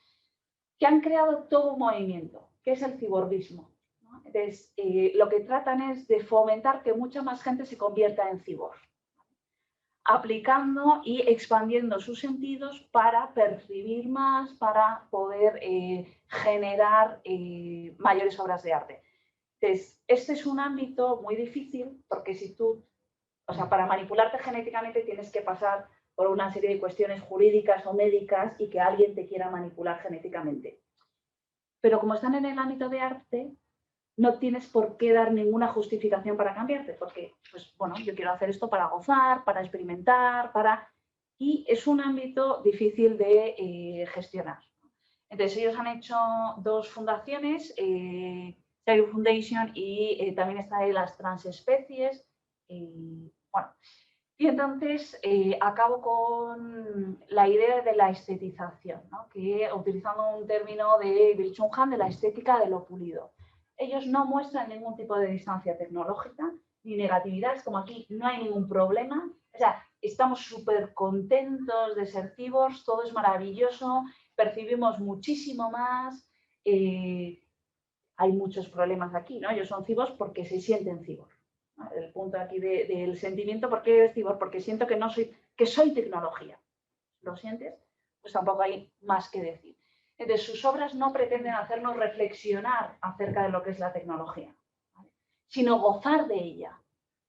que han creado todo un movimiento, que es el ciborguismo, ¿no? Entonces, lo que tratan es de fomentar que mucha más gente se convierta en cyborg, aplicando y expandiendo sus sentidos para percibir más, para poder generar mayores obras de arte. Entonces, este es un ámbito muy difícil porque para manipularte genéticamente tienes que pasar por una serie de cuestiones jurídicas o médicas y que alguien te quiera manipular genéticamente. Pero como están en el ámbito de arte, no tienes por qué dar ninguna justificación para cambiarte, porque, pues, bueno, yo quiero hacer esto para gozar, para experimentar, y es un ámbito difícil de gestionar. Entonces, ellos han hecho dos fundaciones, Cyber Foundation y también está ahí las transespecies. Bueno, y entonces acabo con la idea de la estetización, ¿no? Que utilizando un término de Bill Chung Han, de la estética de lo pulido. Ellos no muestran ningún tipo de distancia tecnológica ni negatividad, es como aquí no hay ningún problema. O sea, estamos súper contentos de ser cyborgs, todo es maravilloso, percibimos muchísimo más. hay muchos problemas aquí, ¿no? Ellos son cyborgs porque se sienten cyborgs. El punto aquí del sentimiento, ¿por qué eres cyborg? Porque siento que soy tecnología. ¿Lo sientes? Pues tampoco hay más que decir. Entonces, sus obras no pretenden hacernos reflexionar acerca de lo que es la tecnología, ¿vale?, sino gozar de ella,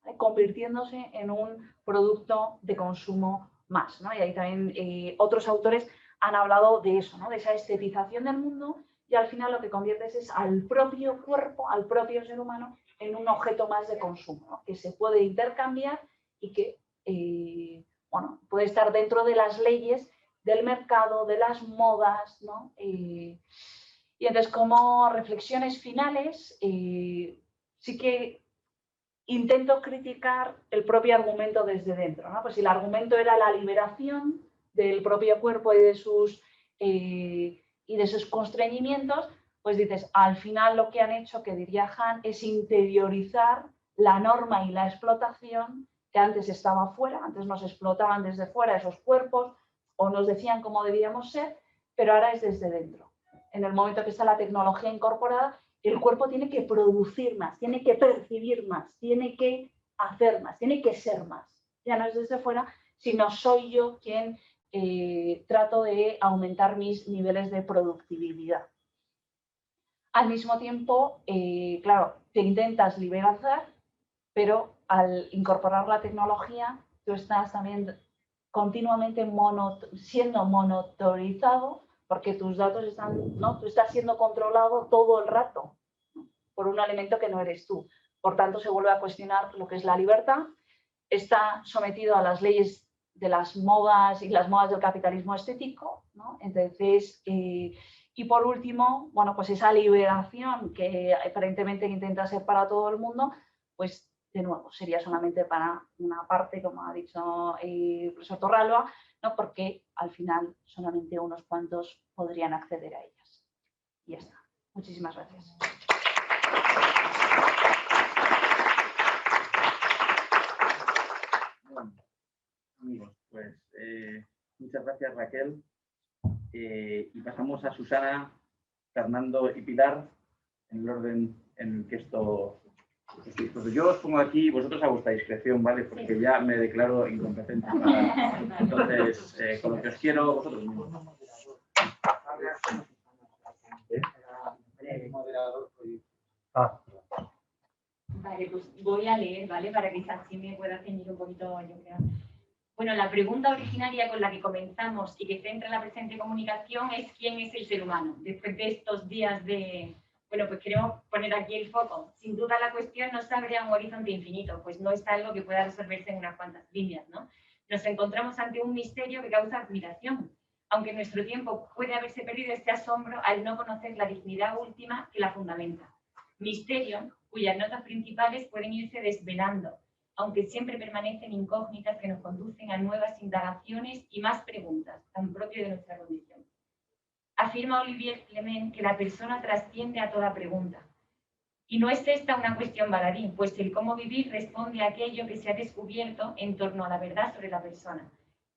¿vale?, convirtiéndose en un producto de consumo más, ¿no? Y ahí también otros autores han hablado de eso, ¿no?, de esa estetización del mundo, y al final lo que conviertes es al propio cuerpo, al propio ser humano, en un objeto más de consumo, ¿no?, que se puede intercambiar y que bueno, puede estar dentro de las leyes del mercado, de las modas, ¿no? Y entonces, como reflexiones finales, sí que intento criticar el propio argumento desde dentro, ¿no? Pues si el argumento era la liberación del propio cuerpo y de sus constreñimientos, pues dices, al final lo que han hecho, que diría Han, es interiorizar la norma y la explotación que antes estaba fuera, antes nos explotaban desde fuera esos cuerpos o nos decían cómo debíamos ser, pero ahora es desde dentro. En el momento que está la tecnología incorporada, el cuerpo tiene que producir más, tiene que percibir más, tiene que hacer más, tiene que ser más. Ya no es desde fuera, sino soy yo quien trato de aumentar mis niveles de productividad. Al mismo tiempo, claro, te intentas liberar, pero al incorporar la tecnología, tú estás también continuamente siendo monitorizado, porque tus datos están, ¿no?, tú estás siendo controlado todo el rato, ¿no?, por un elemento que no eres tú. Por tanto, se vuelve a cuestionar lo que es la libertad, está sometido a las leyes de las modas y las modas del capitalismo estético, ¿no? Entonces, y por último, bueno, pues esa liberación que aparentemente intenta ser para todo el mundo, pues de nuevo, sería solamente para una parte, como ha dicho el profesor Torralba, ¿no?, porque al final solamente unos cuantos podrían acceder a ellas. Y ya está. Muchísimas gracias. Bueno, amigos, pues muchas gracias, Raquel. Y pasamos a Susana, Fernando y Pilar en el orden en el que esto... Pues yo os pongo aquí, vosotros a vuestra discreción, ¿vale? Porque ya me declaro incompetente. Entonces, con lo que os quiero, vosotros mismos. Vale, pues voy a leer, ¿vale? Para que así me pueda ceñir un poquito, yo creo. Bueno, la pregunta originaria con la que comenzamos y que centra la presente comunicación es ¿quién es el ser humano? Después de estos días de... Bueno, pues queremos poner aquí el foco. Sin duda la cuestión no se abre a un horizonte infinito, pues no es algo que pueda resolverse en unas cuantas líneas, ¿no? Nos encontramos ante un misterio que causa admiración, aunque en nuestro tiempo puede haberse perdido este asombro al no conocer la dignidad última que la fundamenta. Misterio cuyas notas principales pueden irse desvelando, aunque siempre permanecen incógnitas que nos conducen a nuevas indagaciones y más preguntas, tan propias de nuestra condición. Afirma Olivier Clement que la persona trasciende a toda pregunta. Y no es esta una cuestión baladí, pues el cómo vivir responde a aquello que se ha descubierto en torno a la verdad sobre la persona.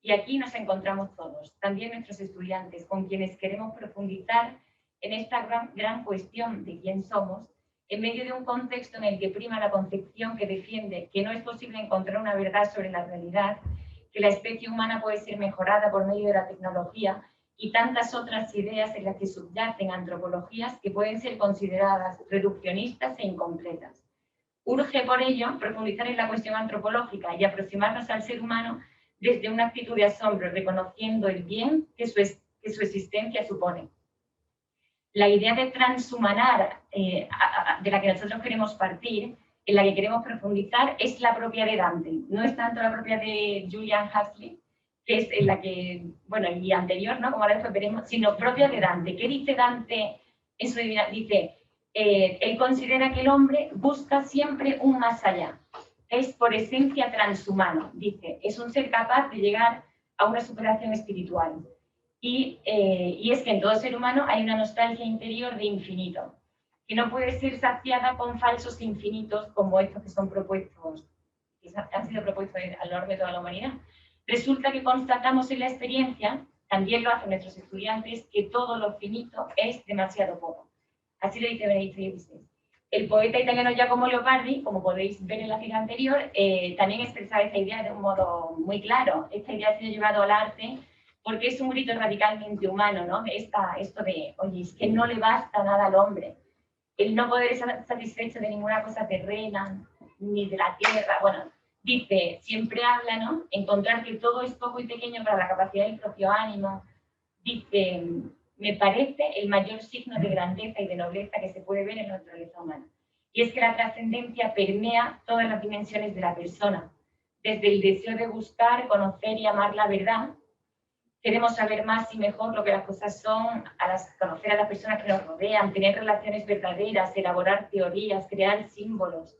Y aquí nos encontramos todos, también nuestros estudiantes, con quienes queremos profundizar en esta gran cuestión de quién somos, en medio de un contexto en el que prima la concepción que defiende que no es posible encontrar una verdad sobre la realidad, que la especie humana puede ser mejorada por medio de la tecnología y tantas otras ideas en las que subyacen antropologías que pueden ser consideradas reduccionistas e incompletas. Urge, por ello, profundizar en la cuestión antropológica y aproximarnos al ser humano desde una actitud de asombro, reconociendo el bien que su existencia supone. La idea de transhumanar de la que nosotros queremos partir, en la que queremos profundizar, es la propia de Dante. No es tanto la propia de Julian Huxley, que es en la que, bueno, y anterior, ¿no?, como ahora después veremos, sino propia de Dante. ¿Qué dice Dante en su Divina? Dice, él considera que el hombre busca siempre un más allá. Es por esencia transhumano, dice, es un ser capaz de llegar a una superación espiritual. Y es que en todo ser humano hay una nostalgia interior de infinito, que no puede ser saciada con falsos infinitos como estos que son propuestos, que han sido propuestos a lo largo de toda la humanidad. Resulta que constatamos en la experiencia, también lo hacen nuestros estudiantes, que todo lo finito es demasiado poco. Así lo dice Benedicto XVI. El poeta italiano Giacomo Leopardi, como podéis ver en la fila anterior, también expresaba esta idea de un modo muy claro. Esta idea ha sido llevada al arte porque es un grito radicalmente humano, ¿no? Esto de, oye, es que no le basta nada al hombre. El no poder estar satisfecho de ninguna cosa terrena, ni de la tierra. Bueno, dice, siempre habla, ¿no? Encontrar que todo es poco y pequeño para la capacidad del propio ánimo. Dice, me parece el mayor signo de grandeza y de nobleza que se puede ver en la naturaleza humana. Y es que la trascendencia permea todas las dimensiones de la persona, desde el deseo de buscar, conocer y amar la verdad. Queremos saber más y mejor lo que las cosas son, conocer a las personas que nos rodean, tener relaciones verdaderas, elaborar teorías, crear símbolos.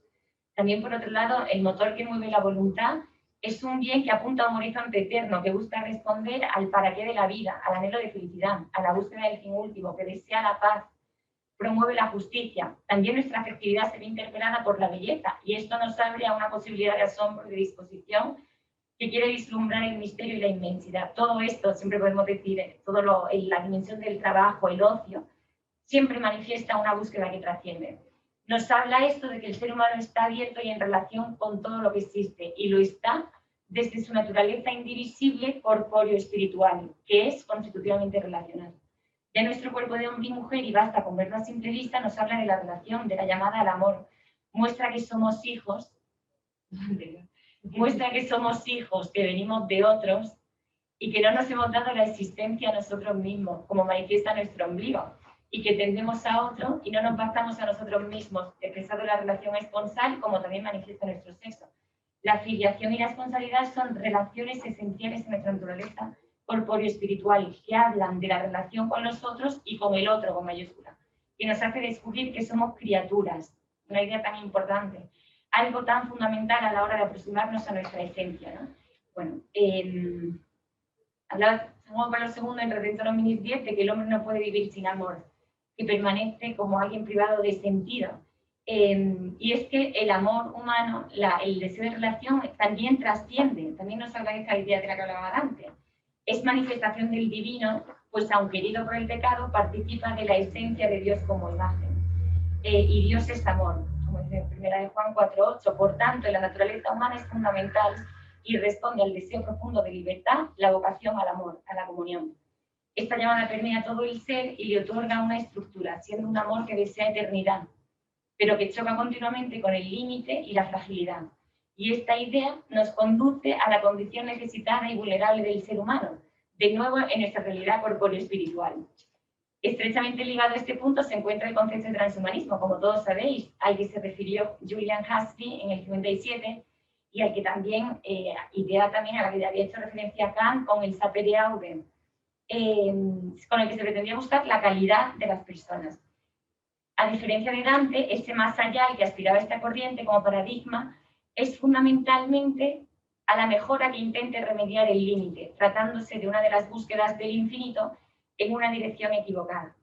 También, por otro lado, el motor que mueve la voluntad es un bien que apunta a un horizonte eterno, que busca responder al para qué de la vida, al anhelo de felicidad, a la búsqueda del fin último, que desea la paz, promueve la justicia. También nuestra afectividad se ve interpelada por la belleza, y esto nos abre a una posibilidad de asombro y de disposición que quiere vislumbrar el misterio y la inmensidad. Todo esto, siempre podemos decir, la dimensión del trabajo, el ocio, siempre manifiesta una búsqueda que trasciende. Nos habla esto de que el ser humano está abierto y en relación con todo lo que existe, y lo está desde su naturaleza indivisible, corpóreo espiritual, que es constitutivamente relacional. Ya nuestro cuerpo de hombre y mujer, y basta con verlo a simple vista, nos habla de la relación, de la llamada al amor. Muestra que somos hijos, que venimos de otros y que no nos hemos dado la existencia a nosotros mismos, como manifiesta nuestro ombligo, y que tendemos a otro y no nos bastamos a nosotros mismos, expresado la relación esponsal, como también manifiesta nuestro sexo. La filiación y la esponsalidad son relaciones esenciales en nuestra naturaleza corpóreo-espiritual, que hablan de la relación con los otros y con el otro, con mayúscula, y nos hace descubrir que somos criaturas, una idea tan importante, algo tan fundamental a la hora de aproximarnos a nuestra esencia, ¿no? Bueno, hablaba Juan Pablo II en Redentor Hominis 10 de que el hombre no puede vivir sin amor, que permanece como alguien privado de sentido. Y es que el amor humano, el deseo de relación también trasciende, también nos habla de esta idea de la que hablaba antes. Es manifestación del divino, pues aunque herido por el pecado, participa de la esencia de Dios como imagen. Y Dios es amor, como dice en 1 Juan 4:8. Por tanto, la naturaleza humana es fundamental y responde al deseo profundo de libertad, la vocación al amor, a la comunión. Esta llamada permea todo el ser y le otorga una estructura, siendo un amor que desea eternidad, pero que choca continuamente con el límite y la fragilidad. Y esta idea nos conduce a la condición necesitada y vulnerable del ser humano, de nuevo en nuestra realidad corpóreo-espiritual. Estrechamente ligado a este punto se encuentra el concepto de transhumanismo, como todos sabéis, al que se refirió Julian Huxley en el 57 y al que también, idea también a la que ya había hecho referencia Kant con el sapere aude, con el que se pretendía buscar la calidad de las personas. A diferencia de Dante, ese más allá al que aspiraba esta corriente como paradigma es fundamentalmente a la mejora que intente remediar el límite, tratándose de una de las búsquedas del infinito en una dirección equivocada.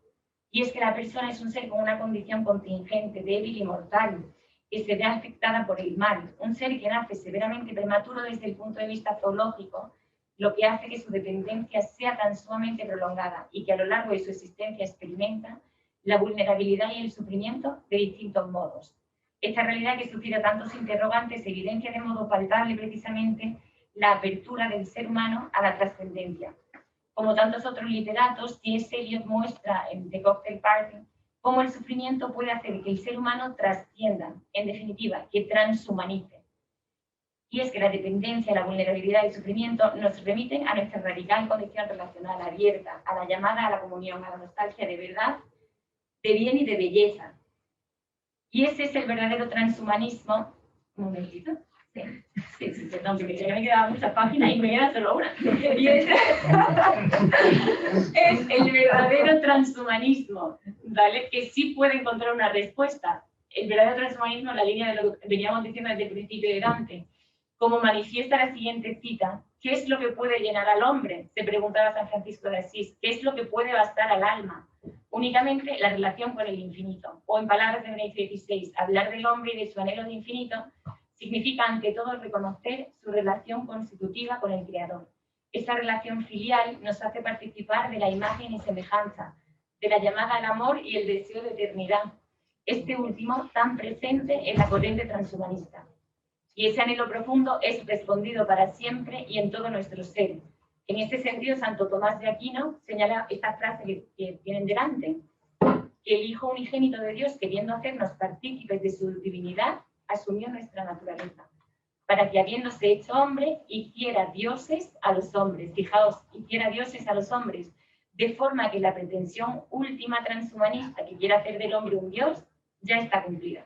Y es que la persona es un ser con una condición contingente, débil y mortal, que se ve afectada por el mal, un ser que nace severamente prematuro desde el punto de vista zoológico, lo que hace que su dependencia sea tan sumamente prolongada y que a lo largo de su existencia experimenta la vulnerabilidad y el sufrimiento de distintos modos. Esta realidad que suscita tantos interrogantes evidencia de modo palpable precisamente la apertura del ser humano a la trascendencia. Como tantos otros literatos, T.S. Eliot muestra en The Cocktail Party cómo el sufrimiento puede hacer que el ser humano trascienda, en definitiva, que transhumanice. Y es que la dependencia, la vulnerabilidad y el sufrimiento nos remiten a nuestra radical condición relacional abierta, a la llamada a la comunión, a la nostalgia de verdad, de bien y de belleza. Y ese es el verdadero transhumanismo. Un momentito. Sí, perdón, porque ya me quedaban muchas páginas y me queda solo una. Y es el verdadero transhumanismo, ¿vale? Que sí puede encontrar una respuesta. El verdadero transhumanismo, en la línea de lo que veníamos diciendo desde el principio de Dante, como manifiesta la siguiente cita: ¿qué es lo que puede llenar al hombre?, se preguntaba San Francisco de Asís. ¿Qué es lo que puede bastar al alma? Únicamente la relación con el infinito. O en palabras de Benedicto XVI, hablar del hombre y de su anhelo de infinito significa ante todo reconocer su relación constitutiva con el Creador. Esta relación filial nos hace participar de la imagen y semejanza de la llamada al amor y el deseo de eternidad, este último tan presente en la corriente transhumanista. Y ese anhelo profundo es respondido para siempre y en todo nuestro ser. En este sentido, Santo Tomás de Aquino señala esta frase que tienen delante, que el Hijo unigénito de Dios, queriendo hacernos partícipes de su divinidad, asumió nuestra naturaleza, para que habiéndose hecho hombre, hiciera dioses a los hombres. Fijaos, hiciera dioses a los hombres, de forma que la pretensión última transhumanista que quiere hacer del hombre un dios, ya está cumplida.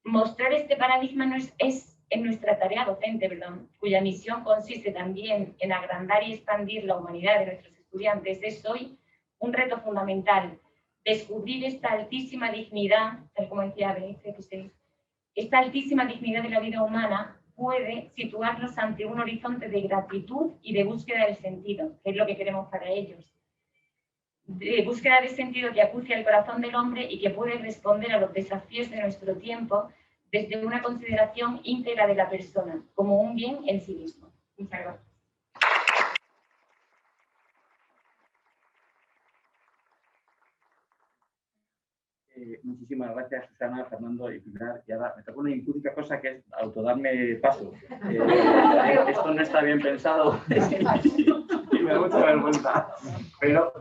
Mostrar este paradigma es en nuestra tarea docente, cuya misión consiste también en agrandar y expandir la humanidad de nuestros estudiantes, es hoy un reto fundamental, descubrir esta altísima dignidad, tal como decía Benítez, esta altísima dignidad de la vida humana puede situarnos ante un horizonte de gratitud y de búsqueda del sentido, que es lo que queremos para ellos. De búsqueda de sentido que acucia el corazón del hombre y que puede responder a los desafíos de nuestro tiempo desde una consideración íntegra de la persona, como un bien en sí mismo. Muchas gracias. Muchísimas gracias, Susana, Fernando y Pilar. Y ahora me toca una impúdica cosa que es autodarme paso. Esto no está bien pensado y me da mucha vergüenza. Pero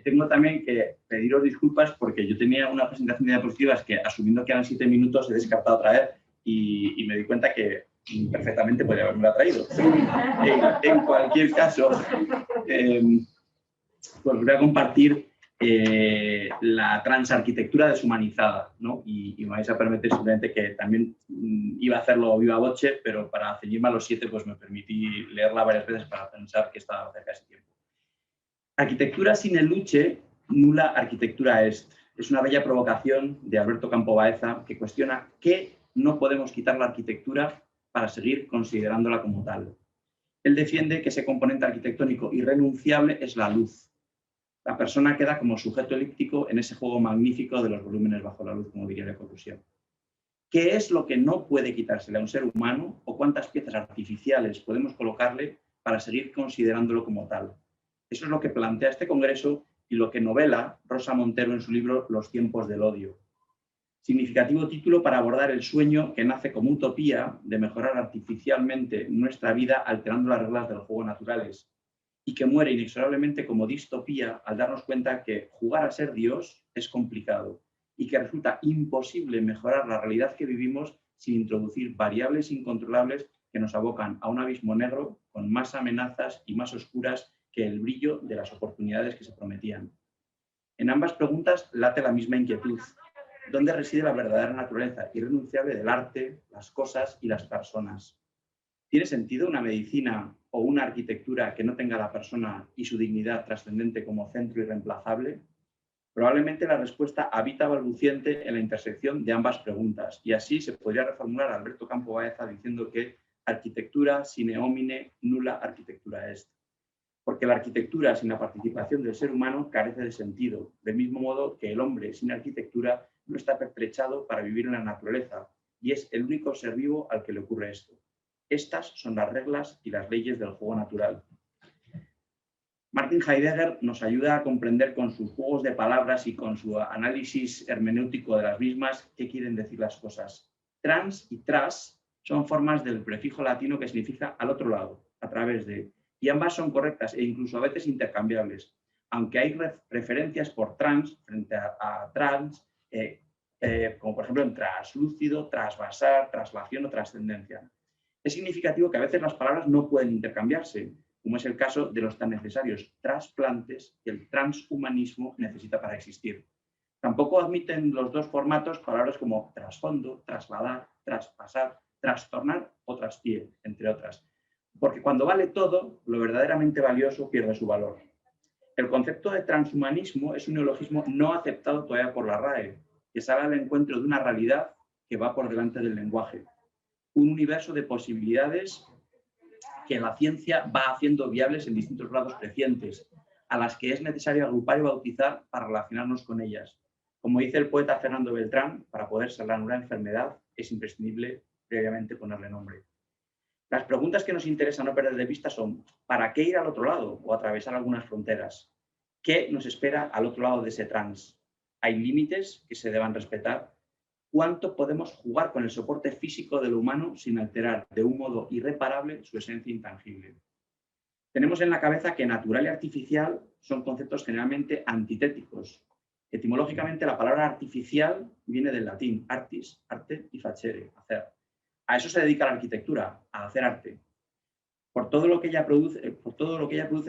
tengo también que pediros disculpas porque yo tenía una presentación de diapositivas que, asumiendo que eran 7 minutos, he descartado otra vez y me di cuenta que perfectamente podría haberme traído. En cualquier caso, pues voy a compartir la transarquitectura deshumanizada, ¿no? Y me vais a permitir simplemente que también iba a hacerlo viva voce, pero para ceñirme a los 7 pues me permití leerla varias veces para pensar que estaba cerca de ese tiempo. Arquitectura sin el luce, nula arquitectura est. Es una bella provocación de Alberto Campo Baeza que cuestiona qué no podemos quitar la arquitectura para seguir considerándola como tal. Él defiende que ese componente arquitectónico irrenunciable es la luz. La persona queda como sujeto elíptico en ese juego magnífico de los volúmenes bajo la luz, como diría la conclusión. ¿Qué es lo que no puede quitársele a un ser humano o cuántas piezas artificiales podemos colocarle para seguir considerándolo como tal? Eso es lo que plantea este congreso y lo que novela Rosa Montero en su libro Los tiempos del odio. Significativo título para abordar el sueño que nace como utopía de mejorar artificialmente nuestra vida alterando las reglas del juego naturales, y que muere inexorablemente como distopía al darnos cuenta que jugar a ser Dios es complicado y que resulta imposible mejorar la realidad que vivimos sin introducir variables incontrolables que nos abocan a un abismo negro con más amenazas y más oscuras que el brillo de las oportunidades que se prometían. En ambas preguntas late la misma inquietud. ¿Dónde reside la verdadera naturaleza irrenunciable del arte, las cosas y las personas? ¿Tiene sentido una medicina o una arquitectura que no tenga a la persona y su dignidad trascendente como centro irreemplazable? Probablemente la respuesta habita balbuciente en la intersección de ambas preguntas, y así se podría reformular a Alberto Campo Baeza diciendo que arquitectura sine homine nula arquitectura est. Porque la arquitectura sin la participación del ser humano carece de sentido, del mismo modo que el hombre sin arquitectura no está pertrechado para vivir en la naturaleza, y es el único ser vivo al que le ocurre esto. Estas son las reglas y las leyes del juego natural. Martin Heidegger nos ayuda a comprender con sus juegos de palabras y con su análisis hermenéutico de las mismas qué quieren decir las cosas. Trans y tras son formas del prefijo latino que significa al otro lado, a través de, y ambas son correctas e incluso a veces intercambiables, aunque hay referencias por trans frente a trans, como por ejemplo en translúcido, trasvasar, traslación o trascendencia. Es significativo que a veces las palabras no pueden intercambiarse, como es el caso de los tan necesarios trasplantes que el transhumanismo necesita para existir. Tampoco admiten los dos formatos palabras como trasfondo, trasladar, traspasar, trastornar o traspié, entre otras. Porque cuando vale todo, lo verdaderamente valioso pierde su valor. El concepto de transhumanismo es un neologismo no aceptado todavía por la RAE, que sale al encuentro de una realidad que va por delante del lenguaje. Un universo de posibilidades que la ciencia va haciendo viables en distintos grados crecientes, a las que es necesario agrupar y bautizar para relacionarnos con ellas. Como dice el poeta Fernando Beltrán, para poder sanar una enfermedad es imprescindible previamente ponerle nombre. Las preguntas que nos interesa no perder de vista son: ¿para qué ir al otro lado o atravesar algunas fronteras? ¿Qué nos espera al otro lado de ese trans? ¿Hay límites que se deban respetar? ¿Cuánto podemos jugar con el soporte físico de lo humano sin alterar de un modo irreparable su esencia intangible? Tenemos en la cabeza que natural y artificial son conceptos generalmente antitéticos. Etimológicamente, la palabra artificial viene del latín artis, arte, y facere, hacer. A eso se dedica la arquitectura, a hacer arte. Por todo lo que ella produce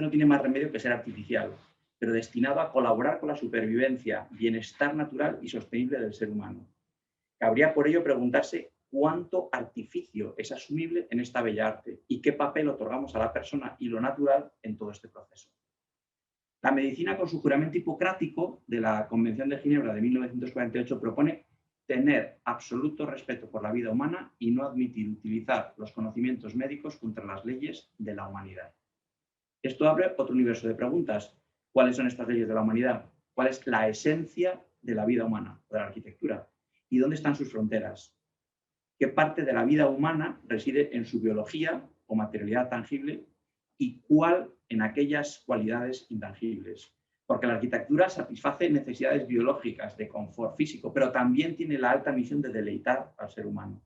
no tiene más remedio que ser artificial, pero destinado a colaborar con la supervivencia, bienestar natural y sostenible del ser humano. Cabría por ello preguntarse cuánto artificio es asumible en esta bella arte y qué papel otorgamos a la persona y lo natural en todo este proceso. La medicina, con su juramento hipocrático de la Convención de Ginebra de 1948, propone tener absoluto respeto por la vida humana y no admitir utilizar los conocimientos médicos contra las leyes de la humanidad. Esto abre otro universo de preguntas. ¿Cuáles son estas leyes de la humanidad? ¿Cuál es la esencia de la vida humana, de la arquitectura? ¿Y dónde están sus fronteras? ¿Qué parte de la vida humana reside en su biología o materialidad tangible y cuál en aquellas cualidades intangibles? Porque la arquitectura satisface necesidades biológicas de confort físico, pero también tiene la alta misión de deleitar al ser humano.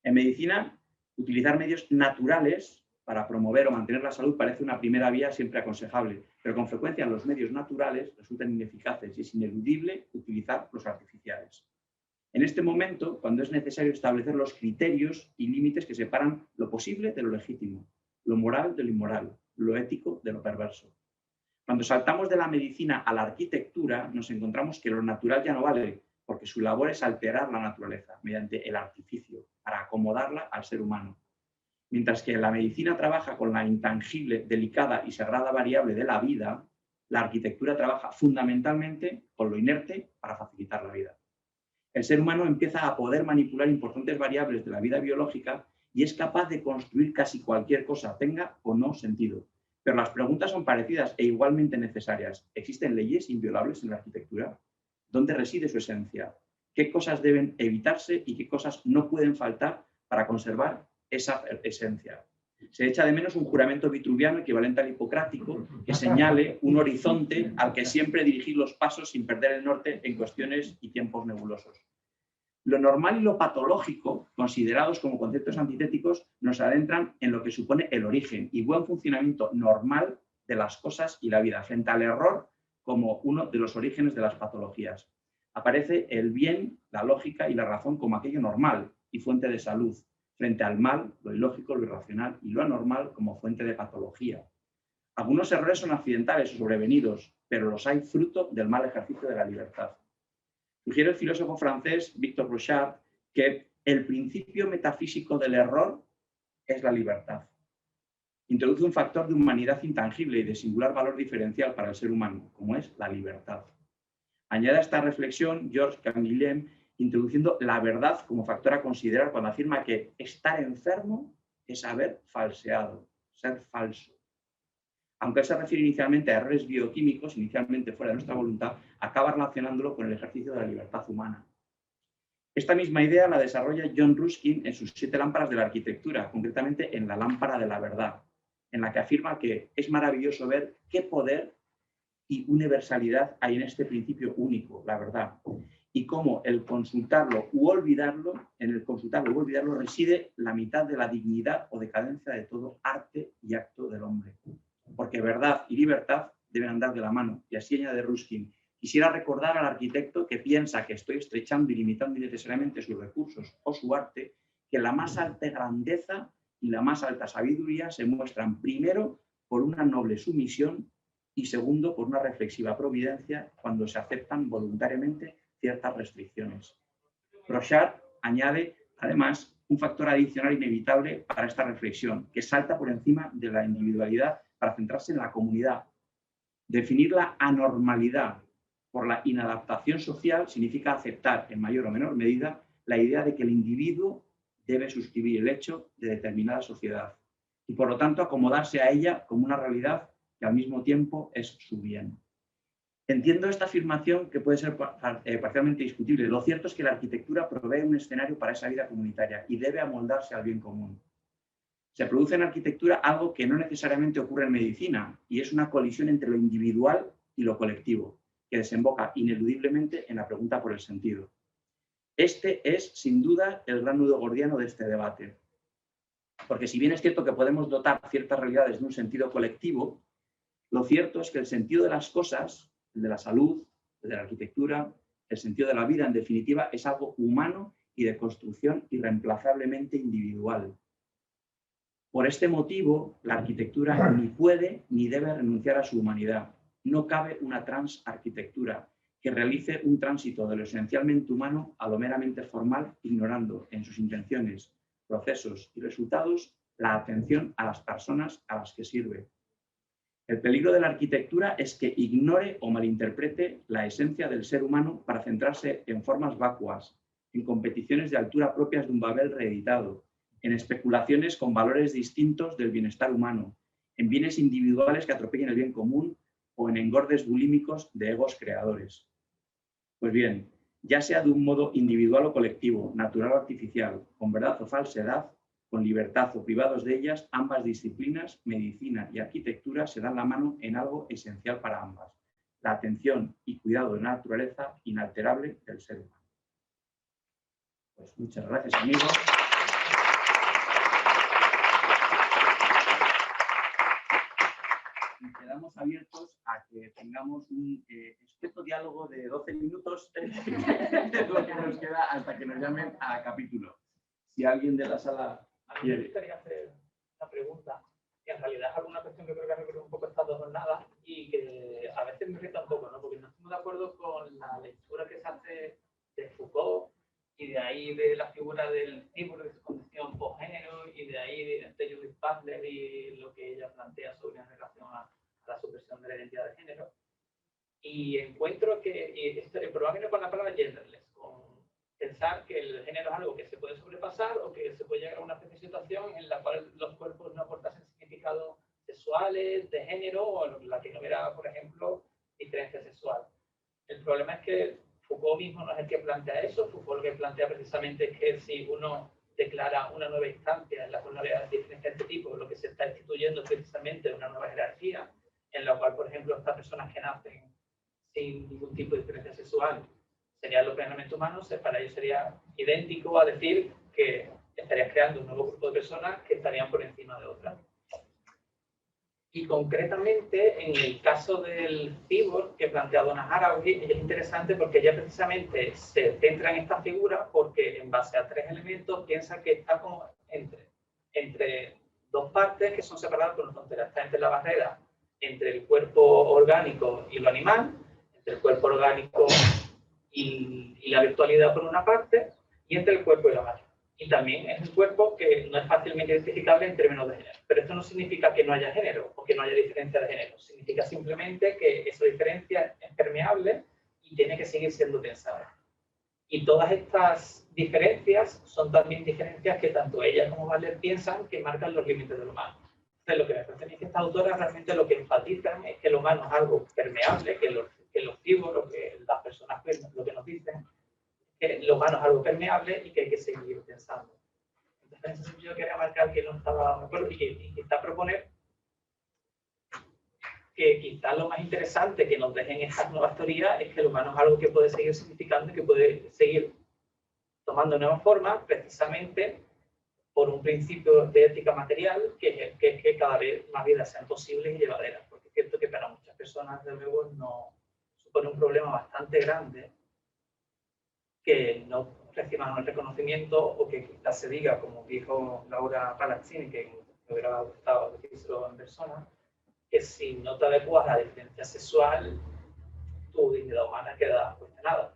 En medicina, utilizar medios naturales para promover o mantener la salud parece una primera vía siempre aconsejable, pero con frecuencia los medios naturales resultan ineficaces y es ineludible utilizar los artificiales. En este momento, cuando es necesario establecer los criterios y límites que separan lo posible de lo legítimo, lo moral de lo inmoral, lo ético de lo perverso. Cuando saltamos de la medicina a la arquitectura, nos encontramos que lo natural ya no vale, porque su labor es alterar la naturaleza mediante el artificio, para acomodarla al ser humano. Mientras que la medicina trabaja con la intangible, delicada y sagrada variable de la vida, la arquitectura trabaja fundamentalmente con lo inerte para facilitar la vida. El ser humano empieza a poder manipular importantes variables de la vida biológica y es capaz de construir casi cualquier cosa, tenga o no sentido. Pero las preguntas son parecidas e igualmente necesarias. ¿Existen leyes inviolables en la arquitectura? ¿Dónde reside su esencia? ¿Qué cosas deben evitarse y qué cosas no pueden faltar para conservar esa esencia? Se echa de menos un juramento vitruviano equivalente al hipocrático que señale un horizonte al que siempre dirigir los pasos sin perder el norte en cuestiones y tiempos nebulosos. Lo normal y lo patológico, considerados como conceptos antitéticos, nos adentran en lo que supone el origen y buen funcionamiento normal de las cosas y la vida, frente al error como uno de los orígenes de las patologías. Aparece el bien, la lógica y la razón como aquello normal y fuente de salud, frente al mal, lo ilógico, lo irracional y lo anormal como fuente de patología. Algunos errores son accidentales o sobrevenidos, pero los hay fruto del mal ejercicio de la libertad. Sugiere el filósofo francés Victor Brochard que el principio metafísico del error es la libertad. Introduce un factor de humanidad intangible y de singular valor diferencial para el ser humano, como es la libertad. Añade a esta reflexión Georges Canguilhem, introduciendo la verdad como factor a considerar cuando afirma que estar enfermo es haber falseado, ser falso. Aunque él se refiere inicialmente a errores bioquímicos, inicialmente fuera de nuestra voluntad, acaba relacionándolo con el ejercicio de la libertad humana. Esta misma idea la desarrolla John Ruskin en sus 7 lámparas de la arquitectura, concretamente en la lámpara de la verdad, en la que afirma que es maravilloso ver qué poder y universalidad hay en este principio único, la verdad, y cómo el consultarlo u olvidarlo, en el consultarlo u olvidarlo reside la mitad de la dignidad o decadencia de todo arte y acto del hombre. Porque verdad y libertad deben andar de la mano. Y así añade Ruskin. Quisiera recordar al arquitecto que piensa que estoy estrechando y limitando innecesariamente sus recursos o su arte, que la más alta grandeza y la más alta sabiduría se muestran primero por una noble sumisión y segundo por una reflexiva providencia cuando se aceptan voluntariamente ciertas restricciones. Brochard añade, además, un factor adicional inevitable para esta reflexión, que salta por encima de la individualidad para centrarse en la comunidad. Definir la anormalidad por la inadaptación social significa aceptar, en mayor o menor medida, la idea de que el individuo debe suscribir el hecho de determinada sociedad y, por lo tanto, acomodarse a ella como una realidad que al mismo tiempo es su bien. Entiendo esta afirmación que puede ser parcialmente discutible. Lo cierto es que la arquitectura provee un escenario para esa vida comunitaria y debe amoldarse al bien común. Se produce en arquitectura algo que no necesariamente ocurre en medicina y es una colisión entre lo individual y lo colectivo, que desemboca ineludiblemente en la pregunta por el sentido. Este es, sin duda, el gran nudo gordiano de este debate. Porque si bien es cierto que podemos dotar ciertas realidades de un sentido colectivo, lo cierto es que el sentido de las cosas, el de la salud, el de la arquitectura, el sentido de la vida, en definitiva, es algo humano y de construcción irreemplazablemente individual. Por este motivo, la arquitectura ni puede ni debe renunciar a su humanidad. No cabe una transarquitectura que realice un tránsito de lo esencialmente humano a lo meramente formal, ignorando en sus intenciones, procesos y resultados la atención a las personas a las que sirve. El peligro de la arquitectura es que ignore o malinterprete la esencia del ser humano para centrarse en formas vacuas, en competiciones de altura propias de un Babel reeditado, en especulaciones con valores distintos del bienestar humano, en bienes individuales que atropellen el bien común o en engordes bulímicos de egos creadores. Pues bien, ya sea de un modo individual o colectivo, natural o artificial, con verdad o falsedad, con libertad o privados de ellas, ambas disciplinas, medicina y arquitectura, se dan la mano en algo esencial para ambas: la atención y cuidado de la naturaleza inalterable del ser humano. Pues muchas gracias, amigos. Y quedamos abiertos a que tengamos un espeso diálogo de 12 minutos, lo que nos queda hasta que nos llamen a capítulo. Si alguien de la sala a mí me gustaría hacer una pregunta, que en realidad es alguna cuestión que creo que ha recorrido un poco estas dos jornadas y que a veces me irrita un poco, ¿no? Porque no estamos de acuerdo con la lectura que se hace de Foucault y de ahí de la figura del cíborg de su condición por género y de ahí de Judith Butler y lo que ella plantea sobre en relación a la supresión de la identidad de género. Y encuentro que, probablemente con la palabra genderless, con pensar que el género es algo que se puede sobrepasar o que se puede llegar a una especie de situación en la cual los cuerpos no aportasen significados sexuales, de género, o en la que no hubiera, por ejemplo, diferencia sexual. El problema es que Foucault mismo no es el que plantea eso. Foucault lo que plantea precisamente es que si uno declara una nueva instancia en la cual no había diferencia de este tipo, lo que se está instituyendo es precisamente una nueva jerarquía, en la cual, por ejemplo, estas personas que nacen sin ningún tipo de diferencia sexual serían lo plenamente humanos, para ellos sería idéntico a decir que estarías creando un nuevo grupo de personas que estarían por encima de otras. Y concretamente, en el caso del cíborg que plantea Donna Haraway, es interesante porque ella precisamente se centra en esta figura porque en base a tres elementos piensa que está como entre dos partes que son separadas por una frontera. Está entre la barrera entre el cuerpo orgánico y lo animal, entre el cuerpo orgánico y la virtualidad por una parte, y entre el cuerpo y la máquina. Y también es un cuerpo que no es fácilmente identificable en términos de género. Pero esto no significa que no haya género o que no haya diferencia de género. Significa simplemente que esa diferencia es permeable y tiene que seguir siendo pensada. Y todas estas diferencias son también diferencias que tanto ella como Butler piensan que marcan los límites del humano. Entonces, lo que me parece a mí es que estas autoras realmente lo que enfatizan es que el humano es algo permeable, que los cíborgs, que las personas lo que nos dicen, que el humano es algo permeable y que hay que seguir pensando. Entonces, en ese sentido, yo quería marcar que no estaba de acuerdo y quizá proponer que quizá lo más interesante que nos dejen estas nuevas teorías es que el humano es algo que puede seguir significando y que puede seguir tomando nuevas formas precisamente por un principio de ética material que es que cada vez más vidas sean posibles y llevaderas. Porque es cierto que para muchas personas, de luego, no supone un problema bastante grande que no reciban el reconocimiento o que quizás se diga, como dijo Laura Palazzini, que me hubiera gustado decírselo en persona, que si no te adecuas a la diferencia sexual, tu dignidad humana queda cuestionada.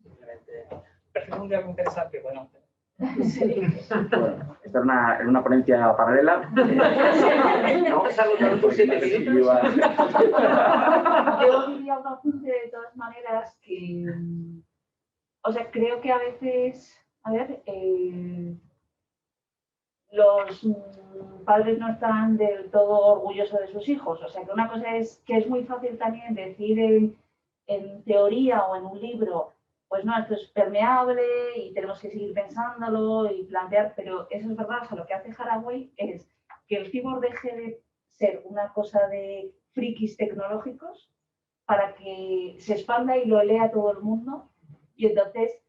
Simplemente, parece un día muy interesante, bueno. Sí. Bueno, esta era una ponencia paralela. Vamos a agotar por 7 minutos. Yo diría un apunte de todas maneras que, o sea, creo que a veces, los padres no están del todo orgullosos de sus hijos. O sea, que una cosa es que es muy fácil también decir en teoría o en un libro, pues no, esto es permeable y tenemos que seguir pensándolo y plantear, pero eso es verdad. O sea, lo que hace Haraway es que el cíborg deje de ser una cosa de frikis tecnológicos para que se expanda y lo lea todo el mundo. Y entonces,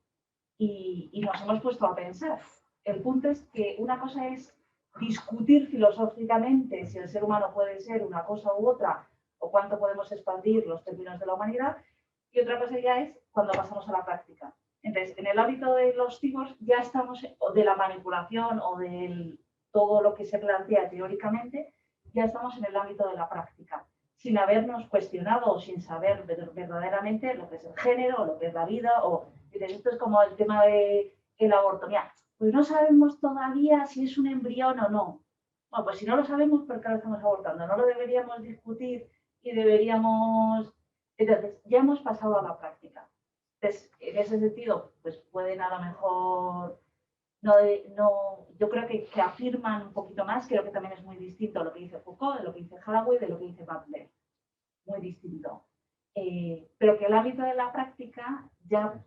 y nos hemos puesto a pensar. El punto es que una cosa es discutir filosóficamente si el ser humano puede ser una cosa u otra, o cuánto podemos expandir los términos de la humanidad, y otra cosa ya es cuando pasamos a la práctica. Entonces, en el ámbito de los cyborgs ya estamos, o de la manipulación o de todo lo que se plantea teóricamente, ya estamos en el ámbito de la práctica, sin habernos cuestionado o sin saber verdaderamente lo que es el género, o lo que es la vida, o esto es como el tema del aborto. Mira, pues no sabemos todavía si es un embrión o no. Bueno, pues si no lo sabemos, ¿por qué lo estamos abortando? No lo deberíamos discutir y deberíamos... Entonces, ya hemos pasado a la práctica. Entonces, en ese sentido, pues pueden a lo mejor... yo creo que afirman un poquito más, creo que también es muy distinto lo que dice Foucault, de lo que dice Haraway, de lo que dice Butler. Muy distinto. Pero que el ámbito de la práctica ya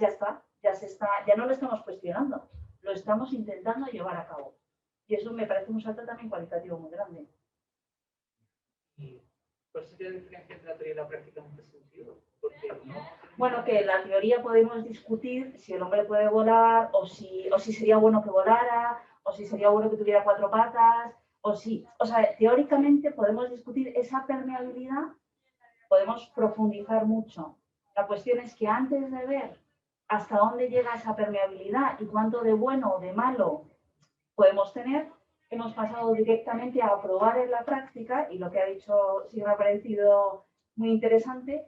está, ya no lo estamos cuestionando, lo estamos intentando llevar a cabo. Y eso me parece un salto también cualitativo muy grande. ¿Y cuál sería la diferencia entre la teoría y la práctica en este sentido? Bueno, que en la teoría podemos discutir si el hombre puede volar, o si sería bueno que volara, o si sería bueno que tuviera 4 patas, o sea, teóricamente podemos discutir esa permeabilidad, podemos profundizar mucho. La cuestión es que antes de ver hasta dónde llega esa permeabilidad y cuánto de bueno o de malo podemos tener, hemos pasado directamente a probar en la práctica, y lo que ha dicho sí me ha parecido muy interesante.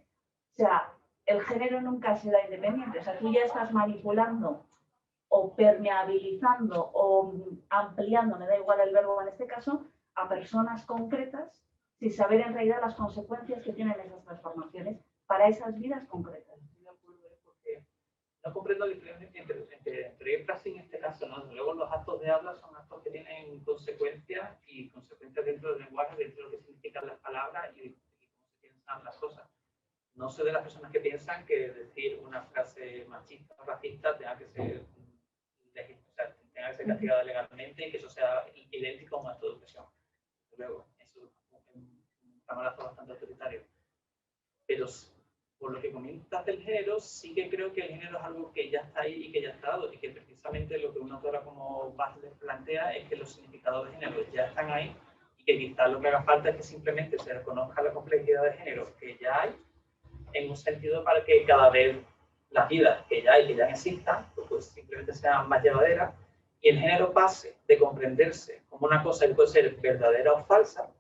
O sea, el género nunca será independiente. O sea, tú ya estás manipulando o permeabilizando o ampliando, me da igual el verbo en este caso, a personas concretas sin saber en realidad las consecuencias que tienen esas transformaciones para esas vidas concretas. No comprendo la diferencia entre teoría y praxis en este caso, ¿no? Luego los actos de habla son actos que tienen consecuencias y consecuencias dentro del lenguaje, dentro de lo que significan las palabras y cómo se piensan las cosas. No soy de las personas que piensan que decir una frase machista o racista tenga que ser castigada legalmente y que eso sea idéntico a un acto de opresión. Luego, eso es un camarazo bastante autoritario. Pero por lo que comentas del género, sí que creo que el género es algo que ya está ahí y que ya está dado, y que precisamente lo que una autora como Butler plantea es que los significados de género ya están ahí, y que quizás lo que haga falta es que simplemente se reconozca la complejidad de género que ya hay, en un sentido para que cada vez las vidas que ya hay, que ya existan, pues simplemente sean más llevaderas, y el género pase de comprenderse como una cosa que puede ser verdadera o falsa,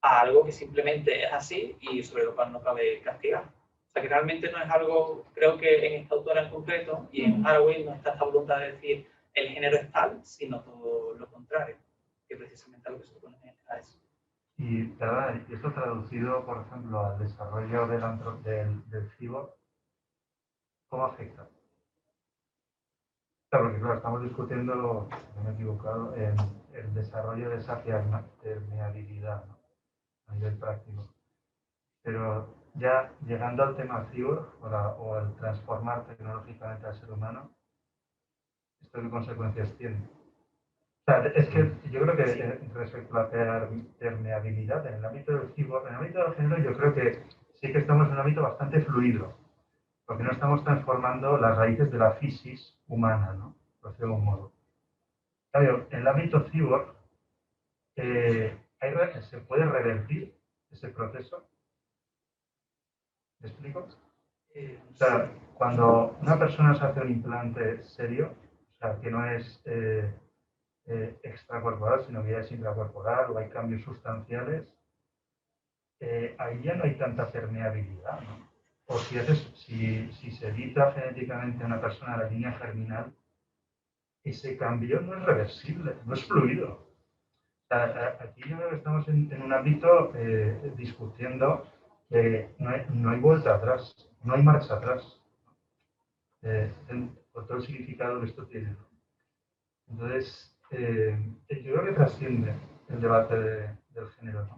a algo que simplemente es así y sobre lo cual no cabe castigar. O sea, que realmente no es algo, creo que en esta autora en concreto y en Haraway no está esta voluntad de decir el género es tal, sino todo lo contrario, que precisamente algo que se supone a eso. Y esto traducido, por ejemplo, al desarrollo del cyborg, ¿cómo afecta? Claro, porque claro, estamos discutiendo, si no me he equivocado, el desarrollo de esa permeabilidad, ¿no? A nivel práctico. Pero ya llegando al tema cyborg o al transformar tecnológicamente al ser humano, ¿esto qué consecuencias tiene? O sea, es que yo creo que respecto a la permeabilidad en el ámbito del cyborg, en el ámbito del género, yo creo que sí que estamos en un ámbito bastante fluido, porque no estamos transformando las raíces de la fisis humana, ¿no? Por decirlo de algún modo. Claro, en el ámbito cyborg se puede revertir ese proceso. ¿Me explico? O sea, cuando una persona se hace un implante serio, o sea, que no es extracorporal, sino que ya es intracorporal o hay cambios sustanciales, ahí ya no hay tanta permeabilidad, ¿no? O si se edita genéticamente a una persona la línea germinal, ese cambio no es reversible, no es fluido. O sea, aquí yo creo que estamos en un ámbito discutiendo que no hay vuelta atrás, no hay marcha atrás, por todo el significado que esto tiene. Entonces, yo creo que trasciende el debate del género, ¿no?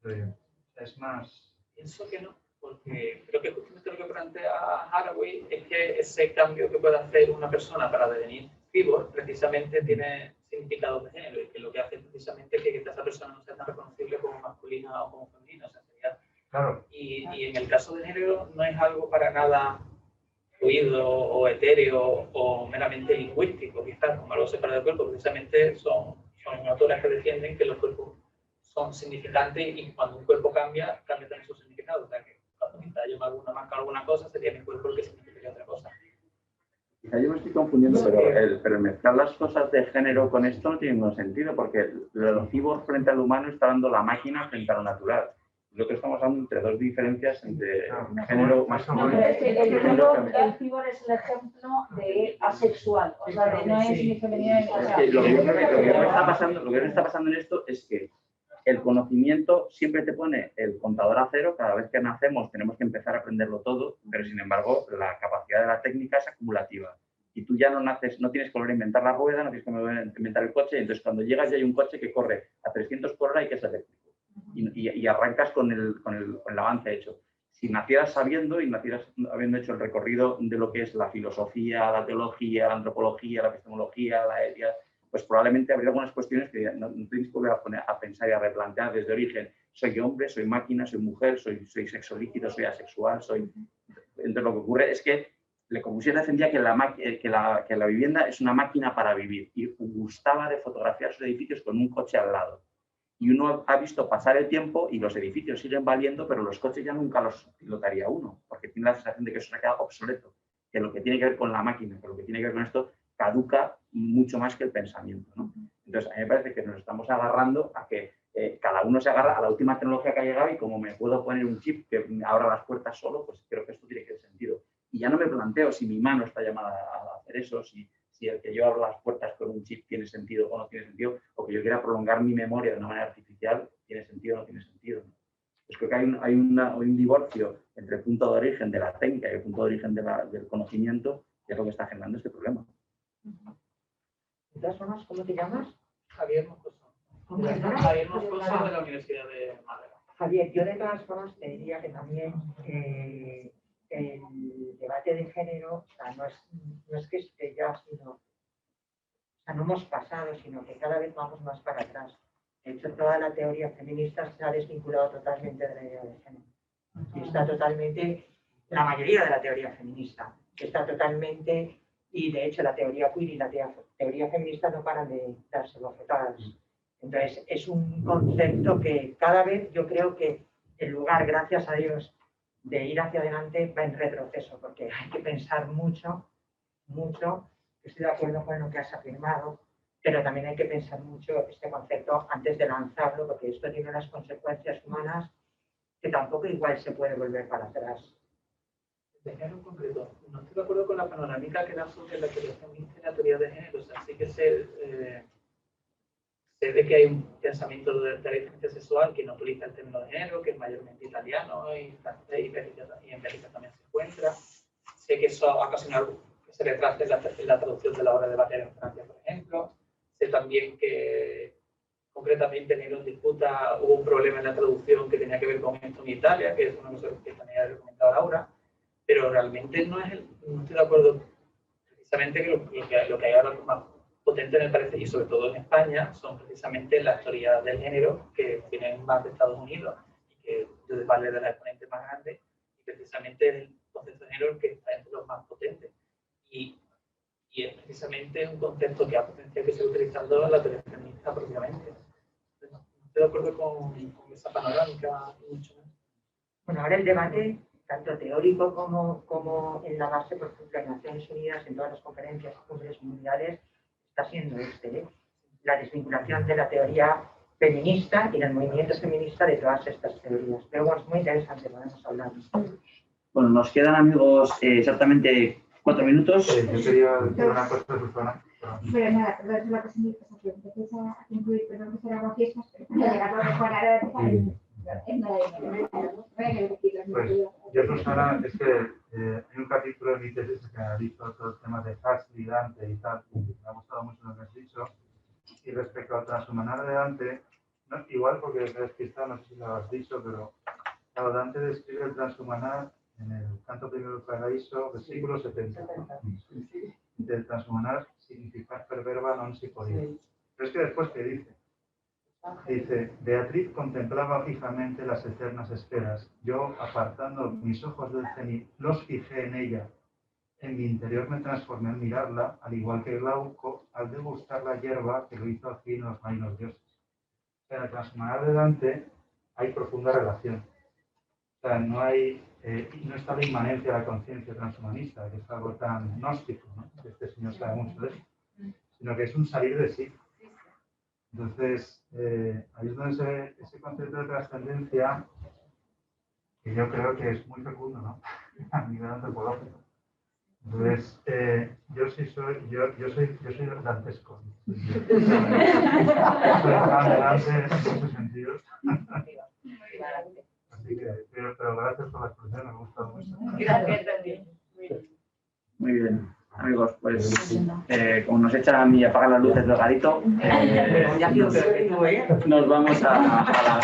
Creo yo. Es más... Pienso que no, porque creo que justamente lo que plantea Haraway es que ese cambio que puede hacer una persona para devenir cyborg precisamente tiene significados de género, y que lo que hace precisamente es que esa persona no sea tan reconocible como masculina o como femenina. O sea, sería... Claro, Y en el caso de género no es algo para nada fluido o etéreo o meramente lingüístico, quizás como algo separado del cuerpo. Precisamente son autores que defienden que los cuerpos son significantes y que cuando un cuerpo cambia, cambia también su significado. O sea, que cuando yo me marco alguna cosa, sería mi cuerpo el que significaría otra cosa. Yo me estoy confundiendo, pero mezclar las cosas de género con esto no tiene ningún sentido, porque lo cyborg frente al humano está dando la máquina frente a lo natural. Lo que estamos hablando entre dos diferencias entre género masculino. No, pero es que el cyborg es el ejemplo de asexual, o sea, de no es ni femenino ni masculino. Lo que yo creo que está pasando en esto es que el conocimiento siempre te pone el contador a cero. Cada vez que nacemos tenemos que empezar a aprenderlo todo, pero sin embargo la capacidad de la técnica es acumulativa. Y tú ya no naces, no tienes que volver a inventar la rueda, no tienes que volver a inventar el coche, y entonces cuando llegas ya hay un coche que corre a 300 por hora y que es eléctrico. Y arrancas con el avance hecho. Si nacieras sabiendo y nacieras habiendo hecho el recorrido de lo que es la filosofía, la teología, la antropología, la epistemología, la ética, pues probablemente habría algunas cuestiones que no tienes que volver a pensar y a replantear desde origen. Soy hombre, soy máquina, soy mujer, soy sexo líquido, soy asexual, soy... Entonces lo que ocurre es que Le Corbusier defendía que la vivienda es una máquina para vivir y gustaba de fotografiar sus edificios con un coche al lado. Y uno ha visto pasar el tiempo y los edificios siguen valiendo, pero los coches ya nunca los pilotaría uno, porque tiene la sensación de que eso se ha quedado obsoleto, que lo que tiene que ver con la máquina, que lo que tiene que ver con esto, caduca mucho más que el pensamiento, ¿no? Entonces, a mí me parece que nos estamos agarrando a que cada uno se agarra a la última tecnología que ha llegado y como me puedo poner un chip que abra las puertas solo, pues creo que esto tiene que tener sentido. Y ya no me planteo si mi mano está llamada a hacer eso, si el que yo abro las puertas con un chip tiene sentido o no tiene sentido, o que yo quiera prolongar mi memoria de una manera artificial, tiene sentido o no tiene sentido, ¿no? Pues creo que hay un divorcio entre el punto de origen de la técnica y el punto de origen del conocimiento, que es lo que está generando este problema. De todas formas, ¿cómo te llamas? Javier Moscoso. Javier Moscoso de la Universidad de Málaga. Javier, yo de todas formas te diría que también el debate de género, o sea, no es que esté ya, sino, o sea, no hemos pasado, sino que cada vez vamos más para atrás. De hecho, toda la teoría feminista se ha desvinculado totalmente de la idea de género. Y está totalmente, la mayoría de la teoría feminista, está totalmente, y de hecho la teoría queer y la teoría feminista no paran de darse bofetadas. Entonces, es un concepto que cada vez yo creo que en lugar, gracias a Dios, de ir hacia adelante, va en retroceso, porque hay que pensar mucho. Estoy de acuerdo con lo que has afirmado, pero también hay que pensar mucho este concepto antes de lanzarlo, porque esto tiene unas consecuencias humanas que tampoco igual se puede volver para atrás. De género en concreto, no estoy de acuerdo con la panorámica que da sobre la teoría feminista y la teoría de género. O sea, sí que sé de que hay un pensamiento de la diferencia sexual que no utiliza el término de género, que es mayormente italiano y francés, y en Bélgica también se encuentra. Sé que eso ha ocasionado que se retrase en la traducción de la obra de Bataille en Francia, por ejemplo. Sé también que concretamente en disputa hubo un problema en la traducción que tenía que ver con esto en Italia, que es una cosa que también he comentado ahora, pero realmente no estoy de acuerdo precisamente que lo que hay ahora más potente me parece, y sobre todo en España, son precisamente las teorías del género que vienen más de Estados Unidos y que yo vale de la exponente más grande, y precisamente el concepto de género que está entre los más potentes. Y es precisamente un concepto que ha potenciado que se ha utilizado la teoría feminista propiamente. No estoy de acuerdo con esa panorámica mucho más. Bueno, ahora el debate, tanto teórico como en la base, por ejemplo, en Naciones Unidas, en todas las conferencias y cumbres mundiales, está siendo la desvinculación de la teoría feminista y del movimiento feminista de todas estas teorías. Pero bueno, es muy interesante, podemos hablar. Bueno, nos quedan, amigos, exactamente 4 minutos. Yo quería decir una cosa, Susana. Pero nada, perdón, la cosa que empecéis a incluir, perdón, que será fiestas, pero llegar a mejorar a pues yo, Susana, es que hay un capítulo en mi tesis que analizo todos los temas de Huxley, Dante y tal, y me ha gustado mucho lo que has dicho. Y respecto al transhumanar de Dante, no, igual porque me he despistado, no sé si lo has dicho, pero claro, Dante describe el transhumanar en el Canto Primero del Paraíso, versículo 70. Del transhumanar significar per verba non si podía. Pero es que después, ¿qué dice? Dice, Beatriz contemplaba fijamente las eternas esferas. Yo, apartando mis ojos del cenit, los fijé en ella. En mi interior me transformé al mirarla, al igual que Glauco, al degustar la hierba que lo hizo así en los marinos dioses. En la transhumanidad de Dante hay profunda relación. O sea, no está la inmanencia de la conciencia transhumanista, que es algo tan gnóstico, ¿no? Este señor sabe mucho de eso, sino que es un salir de sí. Entonces, ahí es donde ese concepto de trascendencia, que yo creo que es muy fecundo, ¿no? A nivel antropológico. Entonces, yo soy dantesco. Soy fan de Dante en muchos sentidos. Así que, pero gracias por la exposición, me gusta mucho. Gracias también. Muy bien. Amigos, pues como nos echan y apagan las luces del garito, nos vamos a la